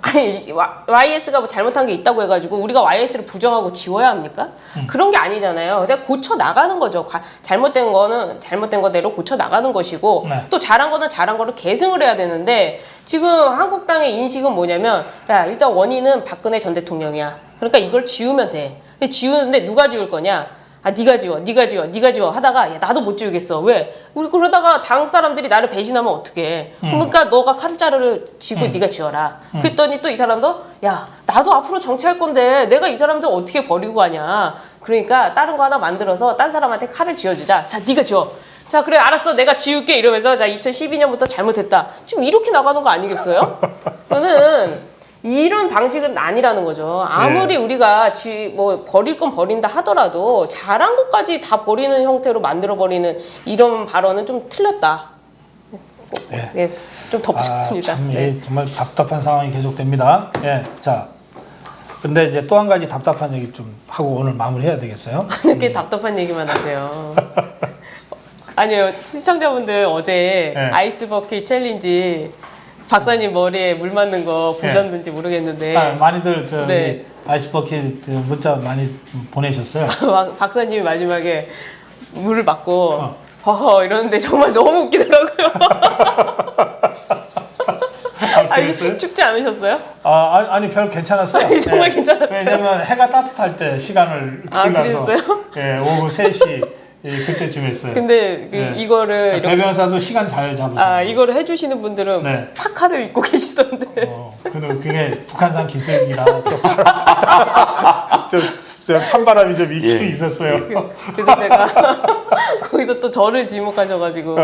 Speaker 2: 아니 YS가 뭐 잘못한 게 있다고 해가지고 우리가 YS를 부정하고 지워야 합니까? 그런 게 아니잖아요. 그냥 고쳐 나가는 거죠. 잘못된 거는 잘못된 거대로 고쳐 나가는 것이고
Speaker 1: 네.
Speaker 2: 또 잘한 거는 잘한 거를 계승을 해야 되는데 지금 한국당의 인식은 뭐냐면 야 일단 원인은 박근혜 전 대통령이야. 그러니까 이걸 지우면 돼. 근데 지우는데 누가 지울 거냐? 아 네가 지워 하다가 야 나도 못 지우겠어. 왜? 우리 그러다가 당 사람들이 나를 배신하면 어떡해. 그러니까 너가 칼자루를 쥐고 네가 지워라. 그랬더니 또 이 사람도 야 나도 앞으로 정치할 건데 내가 이 사람들 어떻게 버리고 가냐. 그러니까 다른 거 하나 만들어서 딴 사람한테 칼을 쥐어주자. 자 네가 지워. 자 그래 알았어 내가 지울게 이러면서 자 2012년부터 잘못했다. 지금 이렇게 나가는 거 아니겠어요? 저는 이런 방식은 아니라는 거죠. 아무리 우리가 뭐 버릴 건 버린다 하더라도 잘한 것까지 다 버리는 형태로 만들어 버리는 이런 발언은 좀 틀렸다.
Speaker 1: 네.
Speaker 2: 네, 좀 덧붙였습니다.
Speaker 1: 참,
Speaker 2: 네.
Speaker 1: 예, 정말 답답한 상황이 계속됩니다. 예, 자, 근데 이제 또 한 가지 답답한 얘기 좀 하고 오늘 마무리해야 되겠어요?
Speaker 2: 이렇게 답답한 얘기만 하세요. 아니요, 시청자분들 어제
Speaker 1: 네.
Speaker 2: 아이스버킷 챌린지 박사님 머리에 물 맞는 거 보셨는지 모르겠는데
Speaker 1: 많이들 저기
Speaker 2: 네.
Speaker 1: 아이스버킷 문자 많이 보내셨어요.
Speaker 2: 박사님이 마지막에 물을 맞고 허허 이러는데 정말 너무 웃기더라고요. 아니,
Speaker 1: 그랬어요?
Speaker 2: 춥지 않으셨어요?
Speaker 1: 아니 별 괜찮았어요.
Speaker 2: 아니, 정말 괜찮았어요.
Speaker 1: 왜냐면 해가 따뜻할 때 시간을 골라서
Speaker 2: 그랬어요?
Speaker 1: 예, 오후 3시 예, 그때쯤 했어요.
Speaker 2: 근데
Speaker 1: 네.
Speaker 2: 이거를
Speaker 1: 배
Speaker 2: 이렇게
Speaker 1: 변호사도 시간 잘 잡으세요.
Speaker 2: 이거를 해주시는 분들은
Speaker 1: 네.
Speaker 2: 파카를 입고 계시던데.
Speaker 1: 근데 그게 북한산 기슭이라 좀 찬바람이 좀 있긴
Speaker 3: 예.
Speaker 1: 있었어요.
Speaker 2: 그래서 제가 거기서 또 저를 지목하셔가지고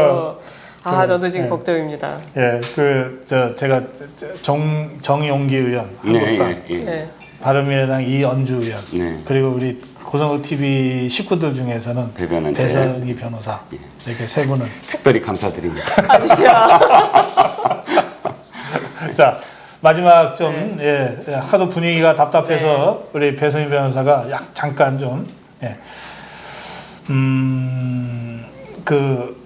Speaker 2: 저도 지금
Speaker 1: 네.
Speaker 2: 걱정입니다.
Speaker 1: 예, 제가 정용기 의원 한국당,
Speaker 2: 네.
Speaker 1: 바른미래당 이언주 의원,
Speaker 3: 네.
Speaker 1: 그리고 우리 고성호 TV 식구들 중에서는
Speaker 3: 배변한
Speaker 1: 배성희 변호사 이렇게 세 분을
Speaker 3: 특별히 감사드립니다.
Speaker 2: 아 진짜.
Speaker 1: 자 마지막 좀 하도 분위기가 답답해서 우리 배성희 변호사가 잠깐 좀 그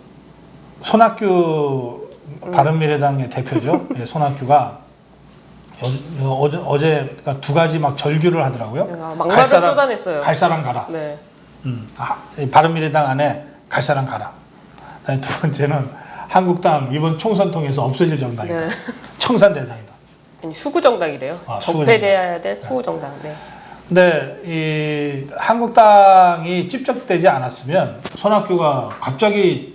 Speaker 1: 손학규 바른미래당의 대표죠. 손학규가 어제 그러니까 두 가지 막 절규를 하더라고요.
Speaker 2: 막말을 쏟아냈어요.
Speaker 1: 갈 사람 가라.
Speaker 2: 네.
Speaker 1: 바른미래당 안에 갈 사람 가라. 그다음에 두 번째는 한국당 이번 총선 통해서 없어질 정당이다.
Speaker 2: 네.
Speaker 1: 청산 대상이다.
Speaker 2: 아니, 수구 정당이래요. 적폐돼야 될 수구 정당. 네.
Speaker 1: 근데 이 한국당이 찝적되지 않았으면 손학규가 갑자기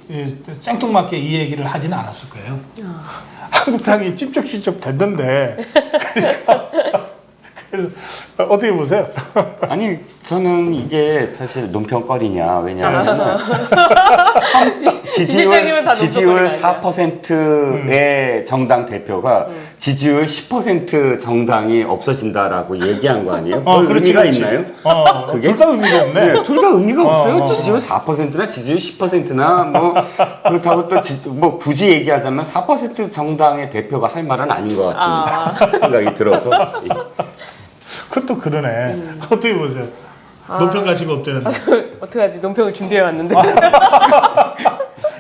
Speaker 1: 생뚱맞게 이 얘기를 하지는 않았을 거예요. 한국당이 찝적찝적 됐는데 그러니까 그래서 어떻게 보세요?
Speaker 3: 아니 저는 이게 사실 논평거리냐 왜냐하면
Speaker 2: 이재명이면 다
Speaker 3: 지지율
Speaker 2: 논평거리 아니야.
Speaker 3: 4%의 정당 대표가 지지율 10% 정당이 없어진다라고 얘기한 거 아니에요? 별 의미가 있나요? 그게?
Speaker 1: 둘 다 의미가 없네.
Speaker 3: 네, 둘 다 의미가 없어요. 지지율 4%나 지지율 10%나 뭐 그렇다고 또 뭐 굳이 얘기하자면 4% 정당의 대표가 할 말은 아닌 것 같은 생각이 들어서.
Speaker 1: 그것도 그러네. 어떻게 보세요? 논평 가치가 없대는데.
Speaker 2: 어떡하지? 논평을 준비해 왔는데.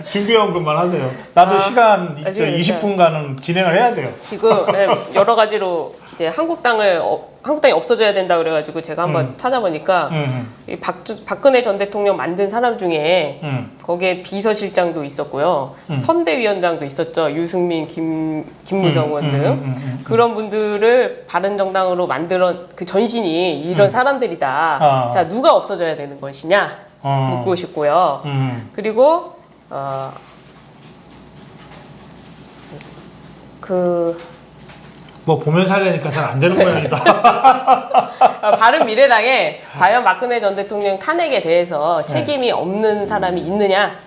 Speaker 1: 준비해온 것만 하세요. 나도 시간 20분간은 진행을 해야 돼요.
Speaker 2: 지금 네, 여러 가지로 이제 한국당이 없어져야 된다 그래가지고 제가 한번 찾아보니까 이 박근혜 전 대통령 만든 사람 중에 거기에 비서실장도 있었고요, 선대위원장도 있었죠. 유승민, 김무성원 등 그런 분들을 바른정당으로 만들어 그 전신이 이런 사람들이다. 자, 누가 없어져야 되는 것이냐 묻고 싶고요. 그리고
Speaker 1: 뭐 보면 살려니까 잘 안 되는 모양이다.
Speaker 2: 바른미래당에 과연 박근혜 전 대통령 탄핵에 대해서 책임이 없는 사람이 있느냐.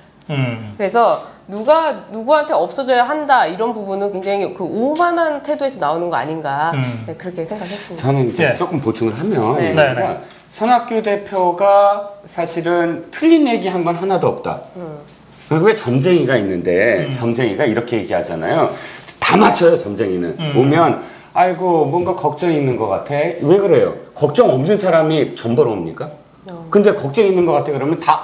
Speaker 2: 그래서 누구한테 없어져야 한다 이런 부분은 굉장히 그 오만한 태도에서 나오는 거 아닌가. 네, 그렇게 생각했습니다.
Speaker 3: 저는 이제 조금 보충을 하면
Speaker 2: 네.
Speaker 3: 그러니까 손학규 대표가 사실은 틀린 얘기 한 건 하나도 없다. 왜 점쟁이가 있는데 점쟁이가 이렇게 얘기하잖아요. 다 맞춰요. 점쟁이는 오면 아이고 뭔가 걱정이 있는 것 같아. 왜 그래요? 걱정 없는 사람이 전벌옵니까? 근데 걱정 있는 것 같아 그러면 다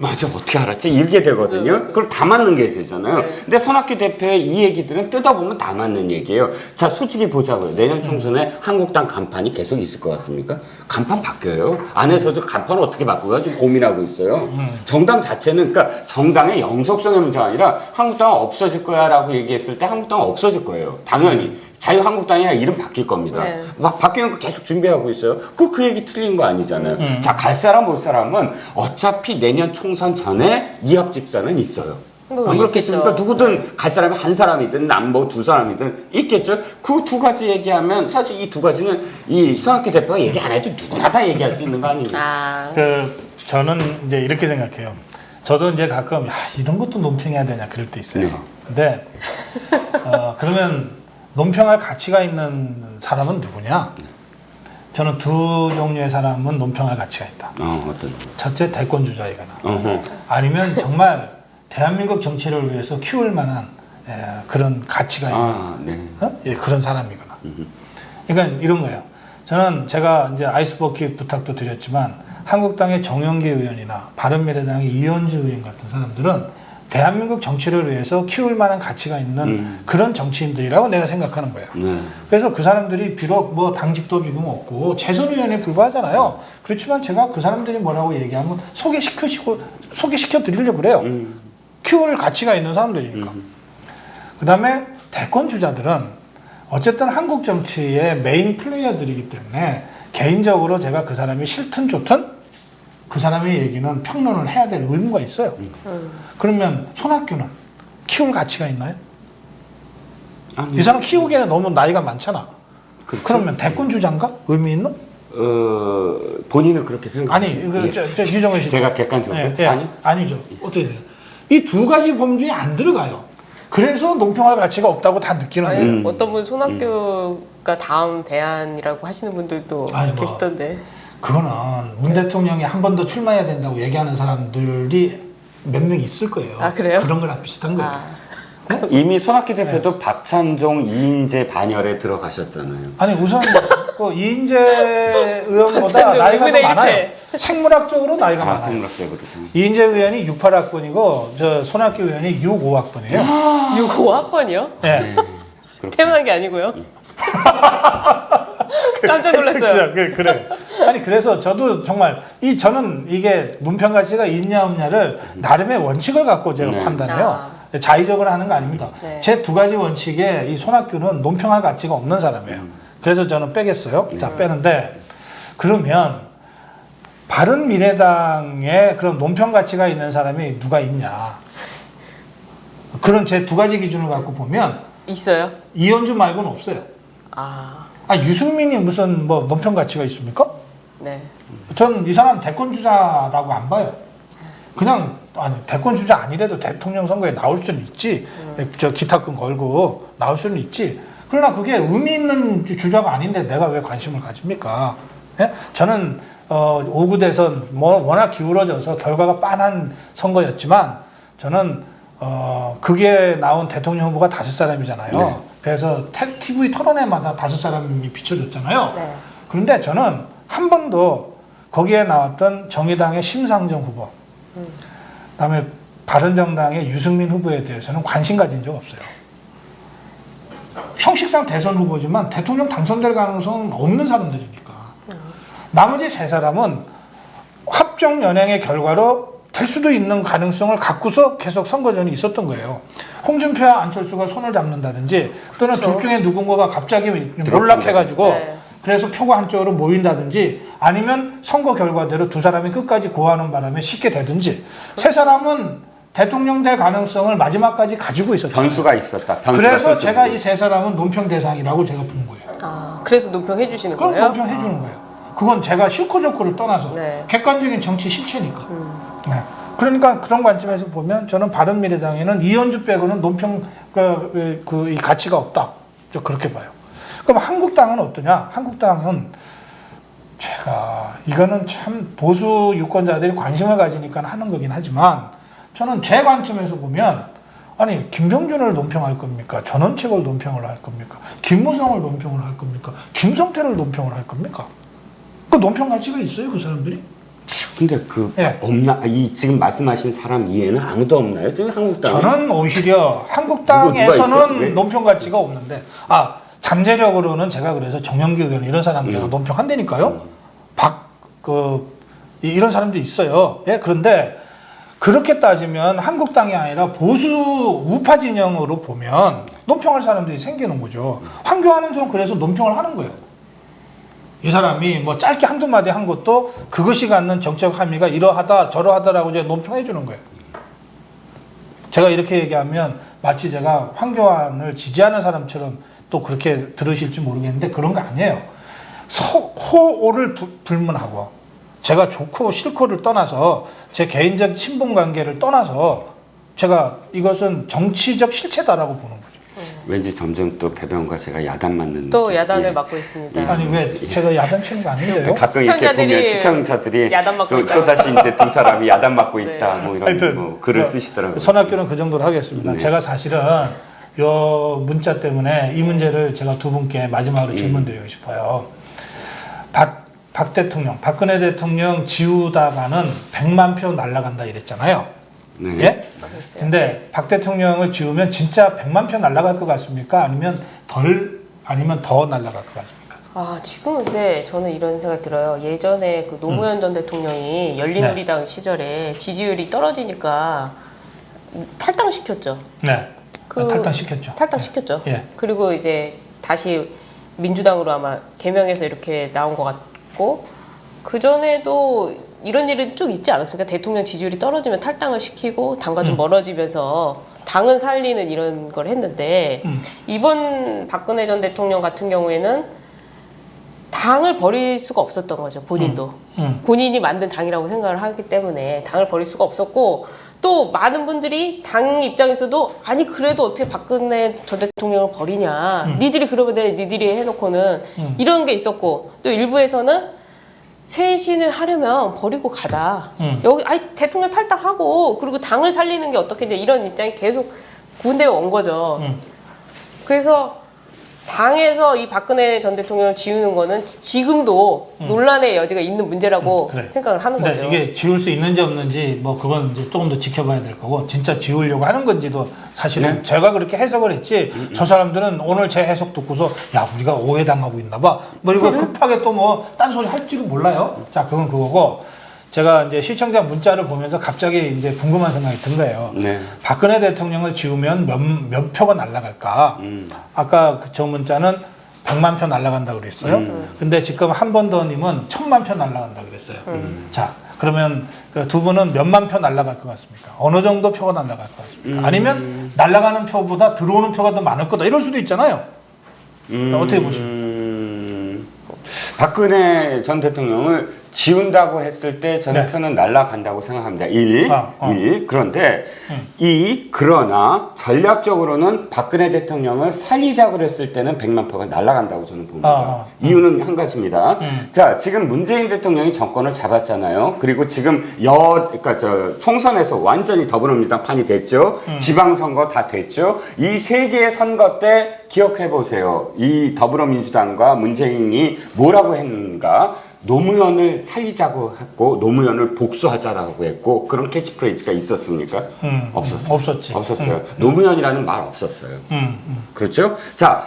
Speaker 3: 맞아 어떻게 알았지? 이게 되거든요. 그걸 다 맞는 게 되잖아요. 근데 손학규 대표의 이 얘기들은 뜯어보면 다 맞는 얘기예요. 자 솔직히 보자고요. 내년 총선에 한국당 간판이 계속 있을 것 같습니까? 간판 바뀌어요. 안에서도 간판을 어떻게 바꾸어요? 지금 고민하고 있어요. 정당 자체는 그러니까 정당의 영속성의 문제가 아니라 한국당은 없어질 거야 라고 얘기했을 때 한국당은 없어질 거예요. 당연히. 자유한국당이라 이름 바뀔 겁니다.
Speaker 2: 네.
Speaker 3: 막 바뀌는 거 계속 준비하고 있어요. 그 얘기 틀린 거 아니잖아요. 자, 갈 사람 올 사람은 어차피 내년 총선 전에 이합 집산은 있어요.
Speaker 2: 뭐
Speaker 3: 안 그렇겠습니까?
Speaker 2: 있겠죠.
Speaker 3: 누구든 갈 사람이 한 사람이든 남뭐 두 사람이든 있겠죠. 그 두 가지 얘기하면 사실 이 두 가지는 이 손학규 대표가 얘기 안 해도 누구나 다 얘기할 수 있는 거 아닙니까?
Speaker 1: 저는 이제 이렇게 생각해요. 저도 이제 가끔 이런 것도 논평해야 되냐 그럴 때 있어요.
Speaker 3: 네.
Speaker 1: 근데 그러면 논평할 가치가 있는 사람은 누구냐? 저는 두 종류의 사람은 논평할 가치가 있다.
Speaker 3: 어떤?
Speaker 1: 첫째 대권주자이거나 아니면 정말 대한민국 정치를 위해서 키울 만한 그런 가치가 있는 그런 사람이거나. 그러니까 이런 거예요. 저는 제가 이제 아이스버킷 부탁도 드렸지만 한국당의 정영기 의원이나 바른미래당의 이현주 의원 같은 사람들은 대한민국 정치를 위해서 키울 만한 가치가 있는 그런 정치인들이라고 내가 생각하는 거예요. 그래서 그 사람들이 비록 뭐 당직도 지금 없고 재선 의원에 불과하잖아요. 그렇지만 제가 그 사람들이 뭐라고 얘기하면 소개시켜 드리려고 그래요. 키울 가치가 있는 사람들이니까. 그다음에 대권 주자들은 어쨌든 한국 정치의 메인 플레이어들이기 때문에 개인적으로 제가 그 사람이 싫든 좋든 그 사람의 얘기는 평론을 해야 될 의무가 있어요. 그러면 손학규는 키울 가치가 있나요? 이 사람 키우기에는 너무 나이가 많잖아.
Speaker 3: 그렇죠.
Speaker 1: 그러면 대권 주자인가? 의미 있는?
Speaker 3: 본인은 그렇게 생각하세요?
Speaker 1: 아니, 유정은 씨.
Speaker 3: 제가 객관적으로?
Speaker 1: 아니죠. 어떻게 돼요? 이 두 가지 범주에 안 들어가요. 그래서 논평할 가치가 없다고 다 느끼는 거예요.
Speaker 2: 어떤 분 손학규가 다음 대안이라고 하시는 분들도 계시던데.
Speaker 1: 그거는 문 대통령이 한 번 더 출마해야 된다고 얘기하는 사람들이 몇 명 있을 거예요.
Speaker 2: 그래요?
Speaker 1: 그런 거랑 비슷한 거예요.
Speaker 3: 이미 손학규 대표도 박찬종 이인재 반열에 들어가셨잖아요.
Speaker 1: 아니 우선 그 이인재 의원보다 나이가 더 많아요. 생물학적으로 나이가 많아요.
Speaker 3: 생물학적으로.
Speaker 1: 이인재 의원이 68학번이고 저 손학규 의원이 65학번이에요.
Speaker 2: 65학번이요?
Speaker 1: 네.
Speaker 2: 태어난 게 아니고요. 깜짝 놀랐어요.
Speaker 1: 그래. 아니 그래서 저도 정말 저는 이게 논평 가치가 있냐 없냐를 나름의 원칙을 갖고 제가
Speaker 3: 네.
Speaker 1: 판단해요. 자의적으로 하는 거 아닙니다.
Speaker 2: 네.
Speaker 1: 제 두 가지 원칙에 이 손학규는 논평할 가치가 없는 사람이에요. 그래서 저는 빼겠어요. 자 빼는데 그러면 바른미래당에 그런 논평 가치가 있는 사람이 누가 있냐? 그런 제 두 가지 기준을 갖고 보면
Speaker 2: 있어요?
Speaker 1: 이현주 말고는 없어요.
Speaker 2: 아,
Speaker 1: 유승민이 무슨 뭐 논평 가치가 있습니까?
Speaker 2: 네.
Speaker 1: 전 이 사람 대권 주자라고 안 봐요. 그냥 아니 대권 주자 아니래도 대통령 선거에 나올 수는 있지. 저 기타금 걸고 나올 수는 있지. 그러나 그게 의미 있는 주자가 아닌데 내가 왜 관심을 가집니까? 예? 저는 5구 대선 뭐 워낙 기울어져서 결과가 빤한 선거였지만 저는 그게 나온 대통령 후보가 5사람이잖아요.
Speaker 3: 네.
Speaker 1: 그래서 TV 토론회마다 5사람이 비춰줬잖아요.
Speaker 2: 네.
Speaker 1: 그런데 저는 한 번도 거기에 나왔던 정의당의 심상정 후보, 그다음에 바른정당의 유승민 후보에 대해서는 관심 가진 적 없어요. 형식상 대선 후보지만 대통령 당선될 가능성은 없는 사람들이니까. 나머지 3사람은 합종 연행의 결과로 될 수도 있는 가능성을 갖고서 계속 선거전이 있었던 거예요. 홍준표와 안철수가 손을 잡는다든지 또는 둘 중에 누군가가 갑자기 몰락해가지고
Speaker 2: 네.
Speaker 1: 그래서 표가 한쪽으로 모인다든지 아니면 선거 결과대로 두 사람이 끝까지 고하는 바람에 쉽게 되든지 3사람은 대통령 될 가능성을 마지막까지 가지고 있었죠.
Speaker 3: 변수가 있었다. 변수가
Speaker 1: 그래서
Speaker 3: 있었죠.
Speaker 1: 제가 이 3사람은 논평 대상이라고 제가 본 거예요.
Speaker 2: 아, 그래서 논평 해주시는
Speaker 1: 그건
Speaker 2: 거예요?
Speaker 1: 논평해 주는 거예요. 그건 제가 싫고 좋고를 떠나서
Speaker 2: 네.
Speaker 1: 객관적인 정치 실체니까. 네. 그러니까 그런 관점에서 보면 저는 바른미래당에는 이현주 빼고는 논평 이 가치가 없다. 저 그렇게 봐요. 그럼 한국당은 어떠냐? 한국당은 제가 이거는 참 보수 유권자들이 관심을 가지니까 하는 거긴 하지만 저는 제 관점에서 보면 아니 김병준을 논평할 겁니까? 전원책을 논평을 할 겁니까? 김무성을 논평을 할 겁니까? 김성태를 논평을 할 겁니까? 그 논평 가치가 있어요, 그 사람들이?
Speaker 3: 근데
Speaker 1: 예.
Speaker 3: 없나? 이 지금 말씀하신 사람 이해는 아무도 없나요? 지금 한국당.
Speaker 1: 저는 오히려
Speaker 3: 누가 있죠?
Speaker 1: 한국당에서는
Speaker 3: 왜?
Speaker 1: 논평 가치가 없는데 잠재력으로는 제가 그래서 정영기 의원 이런 사람 제가 논평한다니까요. 이런 사람도 있어요. 예, 그런데 그렇게 따지면 한국당이 아니라 보수 우파 진영으로 보면 논평할 사람들이 생기는 거죠. 황교안은 좀 그래서 논평을 하는 거예요. 이 사람이 뭐 짧게 한두 마디 한 것도 그것이 갖는 정책 함의가 이러하다 저러하다라고 제가 논평해 주는 거예요. 제가 이렇게 얘기하면 마치 제가 황교안을 지지하는 사람처럼 또 그렇게 들으실지 모르겠는데 그런 거 아니에요. 호오를 불문하고 제가 좋고 싫고를 떠나서 제 개인적 친분 관계를 떠나서 제가 이것은 정치적 실체다라고 보는 거죠.
Speaker 3: 왠지 점점 또 배병과 제가 야단 맞는
Speaker 2: 또
Speaker 3: 느낌.
Speaker 2: 야단을
Speaker 3: 예.
Speaker 2: 맡고 있습니다.
Speaker 1: 아니 왜 제가 야단 치는 거 아닌데요?
Speaker 3: 가끔 이렇게
Speaker 2: 시청자들이
Speaker 3: 보면 시청자들이
Speaker 2: 야단 맞고 있다.
Speaker 3: 또 다시 이제 두 사람이 야단 맞고
Speaker 2: 네.
Speaker 3: 있다 뭐 이런
Speaker 1: 하여튼
Speaker 3: 뭐 글을 쓰시더라고요.
Speaker 1: 손학규는 그 정도로 하겠습니다.
Speaker 3: 네.
Speaker 1: 제가 사실은 요 문자 때문에 이 문제를 제가 두 분께 마지막으로 질문드리고 싶어요. 박 대통령, 박근혜 대통령 지우다가는 100만 표 날라간다 이랬잖아요.
Speaker 3: 네.
Speaker 1: 예? 근데 박 대통령을 지우면 진짜 100만 표 날라갈 것 같습니까? 아니면 더 날라갈 것 같습니까?
Speaker 2: 아, 지금 근데 저는 이런 생각이 들어요. 예전에 그 노무현 전 대통령이 열린우리당 시절에 지지율이 떨어지니까 탈당시켰죠.
Speaker 1: 네.
Speaker 2: 그
Speaker 1: 탈당시켰죠.
Speaker 2: 탈당시켰죠.
Speaker 1: 예.
Speaker 2: 그리고 이제 다시 민주당으로 아마 개명해서 이렇게 나온 것 같고, 그전에도 이런 일은 쭉 있지 않았습니까? 대통령 지지율이 떨어지면 탈당을 시키고 당과 좀 멀어지면서 당은 살리는 이런 걸 했는데 이번 박근혜 전 대통령 같은 경우에는 당을 버릴 수가 없었던 거죠. 본인도. 본인이 만든 당이라고 생각을 하기 때문에 당을 버릴 수가 없었고, 또 많은 분들이 당 입장에서도 아니 그래도 어떻게 박근혜 전 대통령을 버리냐, 니들이 그러면 돼, 니들이 해놓고는 이런 게 있었고, 또 일부에서는 쇄신을 하려면 버리고 가자. 여기 대통령 탈당하고 그리고 당을 살리는 게 어떻겠냐, 이런 입장이 계속 군대에 온 거죠. 그래서 당에서 이 박근혜 전 대통령을 지우는 거는 지금도 논란의 여지가 있는 문제라고
Speaker 1: 그래.
Speaker 2: 생각을 하는
Speaker 1: 근데
Speaker 2: 거죠.
Speaker 1: 이게 지울 수 있는지 없는지 뭐 그건 이제 조금 더 지켜봐야 될 거고 진짜 지우려고 하는 건지도 사실은 제가 그렇게 해석을 했지 저 사람들은 오늘 제 해석 듣고서 야 우리가 오해당하고 있나 봐 뭐 이거 급하게 또 뭐 딴소리 할지도 몰라요. 자 그건 그거고 제가 이제 시청자 문자를 보면서 갑자기 이제 궁금한 생각이 든 거예요.
Speaker 3: 네.
Speaker 1: 박근혜 대통령을 지우면 몇 표가 날아갈까? 아까 저 문자는 100만 표 날아간다고 그랬어요. 근데 지금 한 번 더님은 1000만 표 날아간다고 그랬어요. 자, 그러면 그 두 분은 몇만 표 날아갈 것 같습니까? 어느 정도 표가 날아갈 것 같습니까? 아니면 날아가는 표보다 들어오는 표가 더 많을 거다. 이럴 수도 있잖아요. 어떻게 보십니까?
Speaker 3: 박근혜 전 대통령을 지운다고 했을 때 저는
Speaker 1: 네.
Speaker 3: 표는 날아간다고 생각합니다. 1. 그런데 그러나 전략적으로는 박근혜 대통령을 살리자고 했을 때는 100만 표가 날아간다고 저는 봅니다. 이유는 한 가지입니다. 자, 지금 문재인 대통령이 정권을 잡았잖아요. 그리고 지금 그러니까 총선에서 완전히 더불어민주당 판이 됐죠. 지방선거 다 됐죠. 이 세 개의 선거 때 기억해 보세요. 이 더불어민주당과 문재인이 뭐라고 했는가? 노무현을 살리자고 했고 노무현을 복수하자라고 했고 그런 캐치프레이즈가 있었습니까? 없었어요.
Speaker 1: 없었지.
Speaker 3: 없었어요. 노무현이라는 말 없었어요. 그렇죠? 자,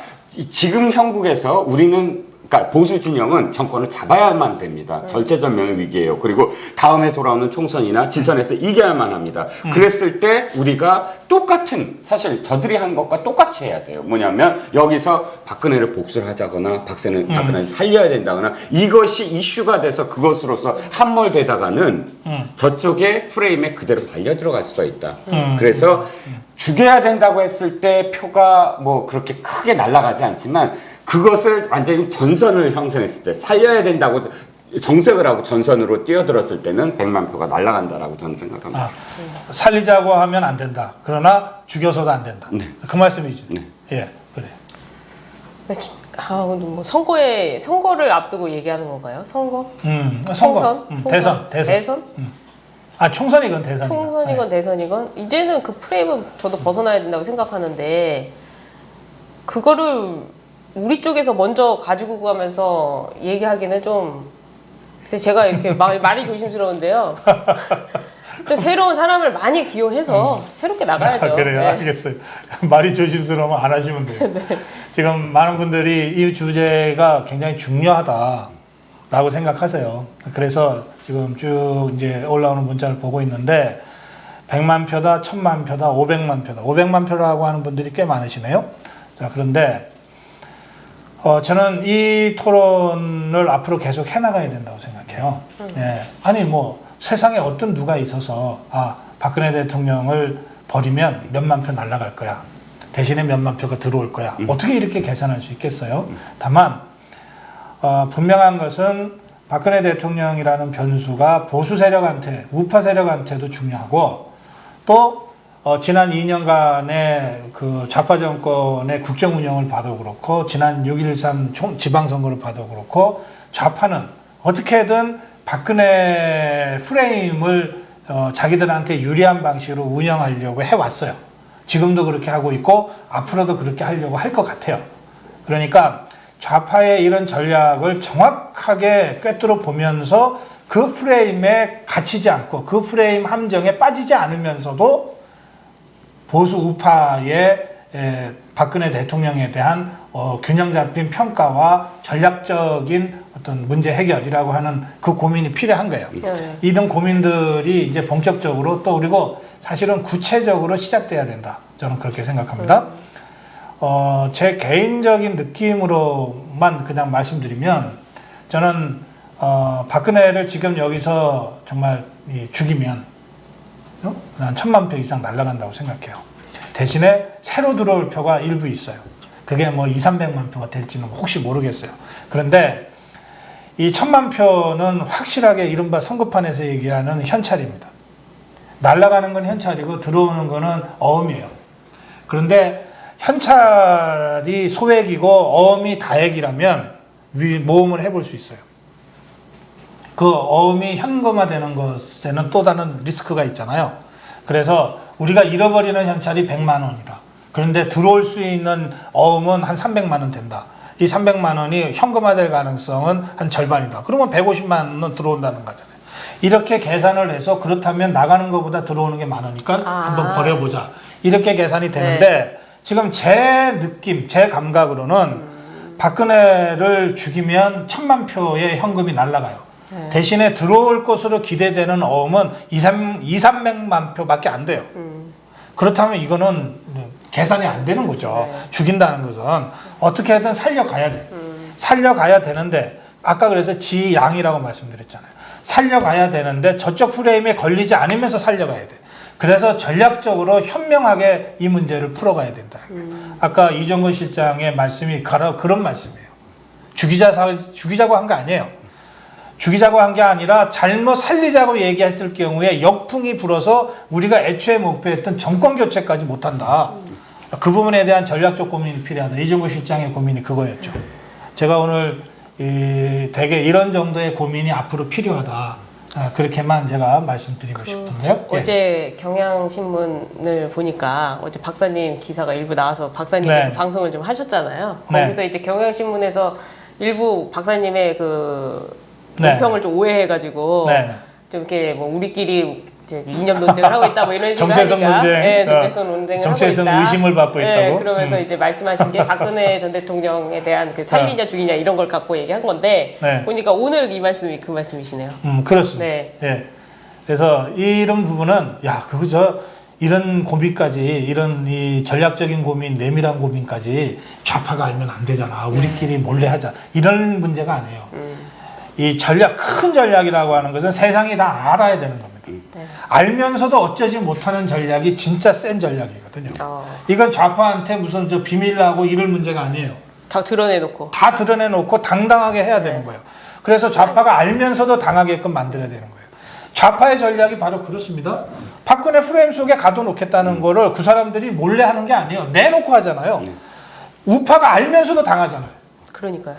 Speaker 3: 지금 형국에서 우리는 그러니까 보수 진영은 정권을 잡아야만 됩니다. 절체절명의 위기예요. 그리고 다음에 돌아오는 총선이나 지선에서 이겨야만 합니다. 그랬을 때 우리가 똑같은 사실 저들이 한 것과 똑같이 해야 돼요. 뭐냐면 여기서 박근혜를 복수를 하자거나 박근혜를 살려야 된다거나 이것이 이슈가 돼서 그것으로서 함몰되다가는 저쪽의 프레임에 그대로 발려 들어갈 수가 있다. 그래서 죽여야 된다고 했을 때 표가 뭐 그렇게 크게 날아가지 않지만 그것을 완전히 전선을 형성했을 때 살려야 된다고 정색을 하고 전선으로 뛰어들었을 때는 100만 표가 날아간다라고 저는 생각합니다.
Speaker 1: 살리자고 하면 안 된다. 그러나 죽여서도 안 된다.
Speaker 3: 네.
Speaker 1: 그 말씀이죠.
Speaker 3: 네.
Speaker 1: 예, 그래.
Speaker 2: 뭐 선거를 앞두고 얘기하는 건가요? 선거?
Speaker 1: 선거.
Speaker 2: 총선?
Speaker 1: 대선.
Speaker 2: 대선?
Speaker 1: 총선이건 대선이건.
Speaker 2: 총선이건 대선이건 이제는 그 프레임은 저도 벗어나야 된다고 생각하는데 그거를 우리 쪽에서 먼저 가지고 가면서 얘기하기는 좀 제가 이렇게 말이 조심스러운데요. 새로운 사람을 많이 기용해서 새롭게 나가야죠.
Speaker 1: 그래요.
Speaker 2: 네.
Speaker 1: 알겠어요. 말이 조심스러우면 안 하시면 돼요.
Speaker 2: 네.
Speaker 1: 지금 많은 분들이 이 주제가 굉장히 중요하다라고 생각하세요. 그래서 지금 쭉 이제 올라오는 문자를 보고 있는데 100만 표다, 1000만 표다, 500만 표다. 500만 표라고 하는 분들이 꽤 많으시네요. 자, 그런데 저는 이 토론을 앞으로 계속 해나가야 된다고 생각해요. 예. 아니, 뭐, 세상에 어떤 누가 있어서, 박근혜 대통령을 버리면 몇만 표 날아갈 거야. 대신에 몇만 표가 들어올 거야. 어떻게 이렇게 계산할 수 있겠어요? 다만, 분명한 것은 박근혜 대통령이라는 변수가 보수 세력한테, 우파 세력한테도 중요하고, 또, 지난 2년간의 그 좌파 정권의 국정 운영을 봐도 그렇고, 지난 6.13 지방선거를 봐도 그렇고, 좌파는 어떻게든 박근혜 프레임을 자기들한테 유리한 방식으로 운영하려고 해왔어요. 지금도 그렇게 하고 있고, 앞으로도 그렇게 하려고 할 것 같아요. 그러니까 좌파의 이런 전략을 정확하게 꿰뚫어 보면서 그 프레임에 갇히지 않고, 그 프레임 함정에 빠지지 않으면서도 보수 우파의 박근혜 대통령에 대한 균형 잡힌 평가와 전략적인 어떤 문제 해결이라고 하는 그 고민이 필요한 거예요. 이등 고민들이 이제 본격적으로 또 그리고 사실은 구체적으로 시작돼야 된다. 저는 그렇게 생각합니다. 제 개인적인 느낌으로만 그냥 말씀드리면 저는 박근혜를 지금 여기서 정말 죽이면 난 1000만 표 이상 날아간다고 생각해요. 대신에 새로 들어올 표가 일부 있어요. 그게 뭐 200~300만 표가 될지는 혹시 모르겠어요. 그런데 이 1000만 표는 확실하게 이른바 선거판에서 얘기하는 현찰입니다. 날아가는 건 현찰이고 들어오는 거는 어음이에요. 그런데 현찰이 소액이고 어음이 다액이라면 모험을 해볼 수 있어요. 그 어음이 현금화되는 것에는 또 다른 리스크가 있잖아요. 그래서 우리가 잃어버리는 현찰이 100만 원이다. 그런데 들어올 수 있는 어음은 한 300만 원 된다. 이 300만 원이 현금화될 가능성은 한 절반이다. 그러면 150만 원 들어온다는 거잖아요. 이렇게 계산을 해서 그렇다면 나가는 것보다 들어오는 게 많으니까 한번 버려보자. 이렇게 계산이 되는데 지금 제 느낌, 제 감각으로는 박근혜를 죽이면 1000만 표의 현금이 날아가요. 대신에 들어올 것으로 기대되는 어음은 300만 표밖에 안 돼요. 그렇다면 이거는 계산이 안 되는 거죠. 죽인다는 것은 어떻게든 살려가야 돼. 살려가야 되는데 아까 그래서 지양이라고 말씀드렸잖아요. 살려가야 되는데 저쪽 프레임에 걸리지 않으면서 살려가야 돼. 그래서 전략적으로 현명하게 이 문제를 풀어가야 된다. 아까 이정근 실장의 말씀이 그런 말씀이에요. 죽이자고 한 거 아니에요. 죽이자고 한 게 아니라 잘못 살리자고 얘기했을 경우에 역풍이 불어서 우리가 애초에 목표했던 정권 교체까지 못한다. 그 부분에 대한 전략적 고민이 필요하다. 이정근 실장의 고민이 그거였죠. 제가 오늘 되게 이런 정도의 고민이 앞으로 필요하다. 그렇게만 제가 말씀드리고 싶은데요.
Speaker 2: 어제 경향신문을 보니까 어제 박사님 기사가 일부 나와서 박사님께서
Speaker 1: 네.
Speaker 2: 방송을 좀 하셨잖아요.
Speaker 1: 네.
Speaker 2: 거기서 이제 경향신문에서 일부 박사님의 그
Speaker 1: 네.
Speaker 2: 논평을 좀 오해해가지고
Speaker 1: 네.
Speaker 2: 좀 이렇게 뭐 우리끼리 이념 논쟁을 하고 있다 뭐 이런 식으로
Speaker 1: 정체성
Speaker 2: 하니까
Speaker 1: 논쟁,
Speaker 2: 네, 정체성 논쟁을
Speaker 1: 정체성
Speaker 2: 하고 있다.
Speaker 1: 의심을 받고
Speaker 2: 네,
Speaker 1: 있다고.
Speaker 2: 그러면서 이제 말씀하신 게 박근혜 전 대통령에 대한 그 살리냐 죽이냐 이런 걸 갖고 얘기한 건데
Speaker 1: 네.
Speaker 2: 보니까 오늘 이 말씀이 그 말씀이시네요.
Speaker 1: 그렇습니다.
Speaker 2: 네.
Speaker 1: 예. 그래서 이런 부분은 이런 고민까지 이런 이 전략적인 고민, 내밀한 고민까지 좌파가 알면 안 되잖아. 우리끼리 몰래 하자. 이런 문제가 아니에요. 이 전략, 큰 전략이라고 하는 것은 세상이 다 알아야 되는 겁니다.
Speaker 2: 네.
Speaker 1: 알면서도 어쩌지 못하는 전략이 진짜 센 전략이거든요. 이건 좌파한테 무슨 저 비밀하고 이럴 문제가 아니에요.
Speaker 2: 다 드러내놓고.
Speaker 1: 다 드러내놓고 당당하게 해야 되는 거예요. 그래서 좌파가 알면서도 당하게끔 만들어야 되는 거예요. 좌파의 전략이 바로 그렇습니다. 박근혜 프레임 속에 가둬놓겠다는 거를 그 사람들이 몰래 하는 게 아니에요. 내놓고 하잖아요. 우파가 알면서도 당하잖아요.
Speaker 2: 그러니까요.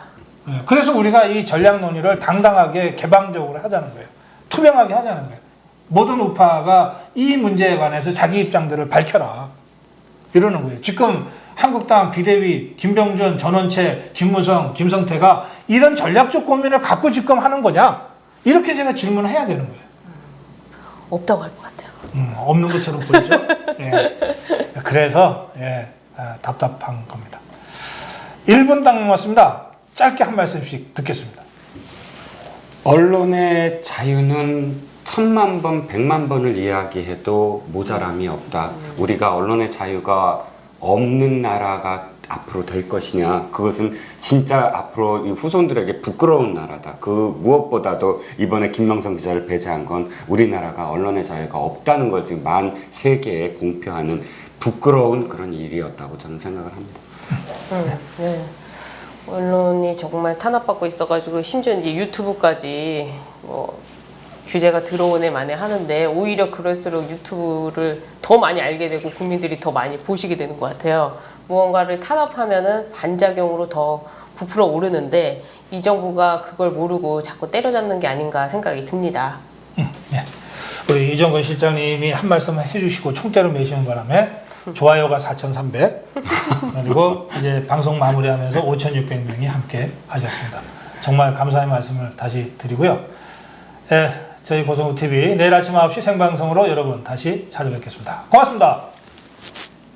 Speaker 1: 그래서 우리가 이 전략 논의를 당당하게 개방적으로 하자는 거예요. 투명하게 하자는 거예요. 모든 우파가 이 문제에 관해서 자기 입장들을 밝혀라. 이러는 거예요. 지금 한국당 비대위 김병준, 전원채, 김무성, 김성태가 이런 전략적 고민을 갖고 지금 하는 거냐? 이렇게 제가 질문을 해야 되는 거예요.
Speaker 2: 없다고 할 것 같아요.
Speaker 1: 없는 것처럼 보이죠? 예. 그래서 답답한 겁니다. 1분 딱 남았습니다. 짧게 한 말씀씩 듣겠습니다.
Speaker 3: 언론의 자유는 1000만 번, 100만 번을 이야기해도 모자람이 없다. 우리가 언론의 자유가 없는 나라가 앞으로 될 것이냐. 그것은 진짜 앞으로 이 후손들에게 부끄러운 나라다. 그 무엇보다도 이번에 김명성 기자를 배제한 건 우리나라가 언론의 자유가 없다는 걸 지금 만 세계에 공표하는 부끄러운 그런 일이었다고 저는 생각을 합니다.
Speaker 2: 네. 언론이 정말 탄압받고 있어가지고 심지어 이제 유튜브까지 뭐 규제가 들어오네 만에 하는데 오히려 그럴수록 유튜브를 더 많이 알게 되고 국민들이 더 많이 보시게 되는 것 같아요. 무언가를 탄압하면은 반작용으로 더 부풀어 오르는데 이 정부가 그걸 모르고 자꾸 때려잡는 게 아닌가 생각이 듭니다.
Speaker 1: 예. 우리 이정근 실장님이 한 말씀 해주시고 총대를 매시는 바람에 좋아요가 4,300 그리고 이제 방송 마무리하면서 5,600명이 함께 하셨습니다. 정말 감사의 말씀을 다시 드리고요. 저희 고성우 TV 내일 아침 9시 생방송으로 여러분 다시 찾아뵙겠습니다. 고맙습니다.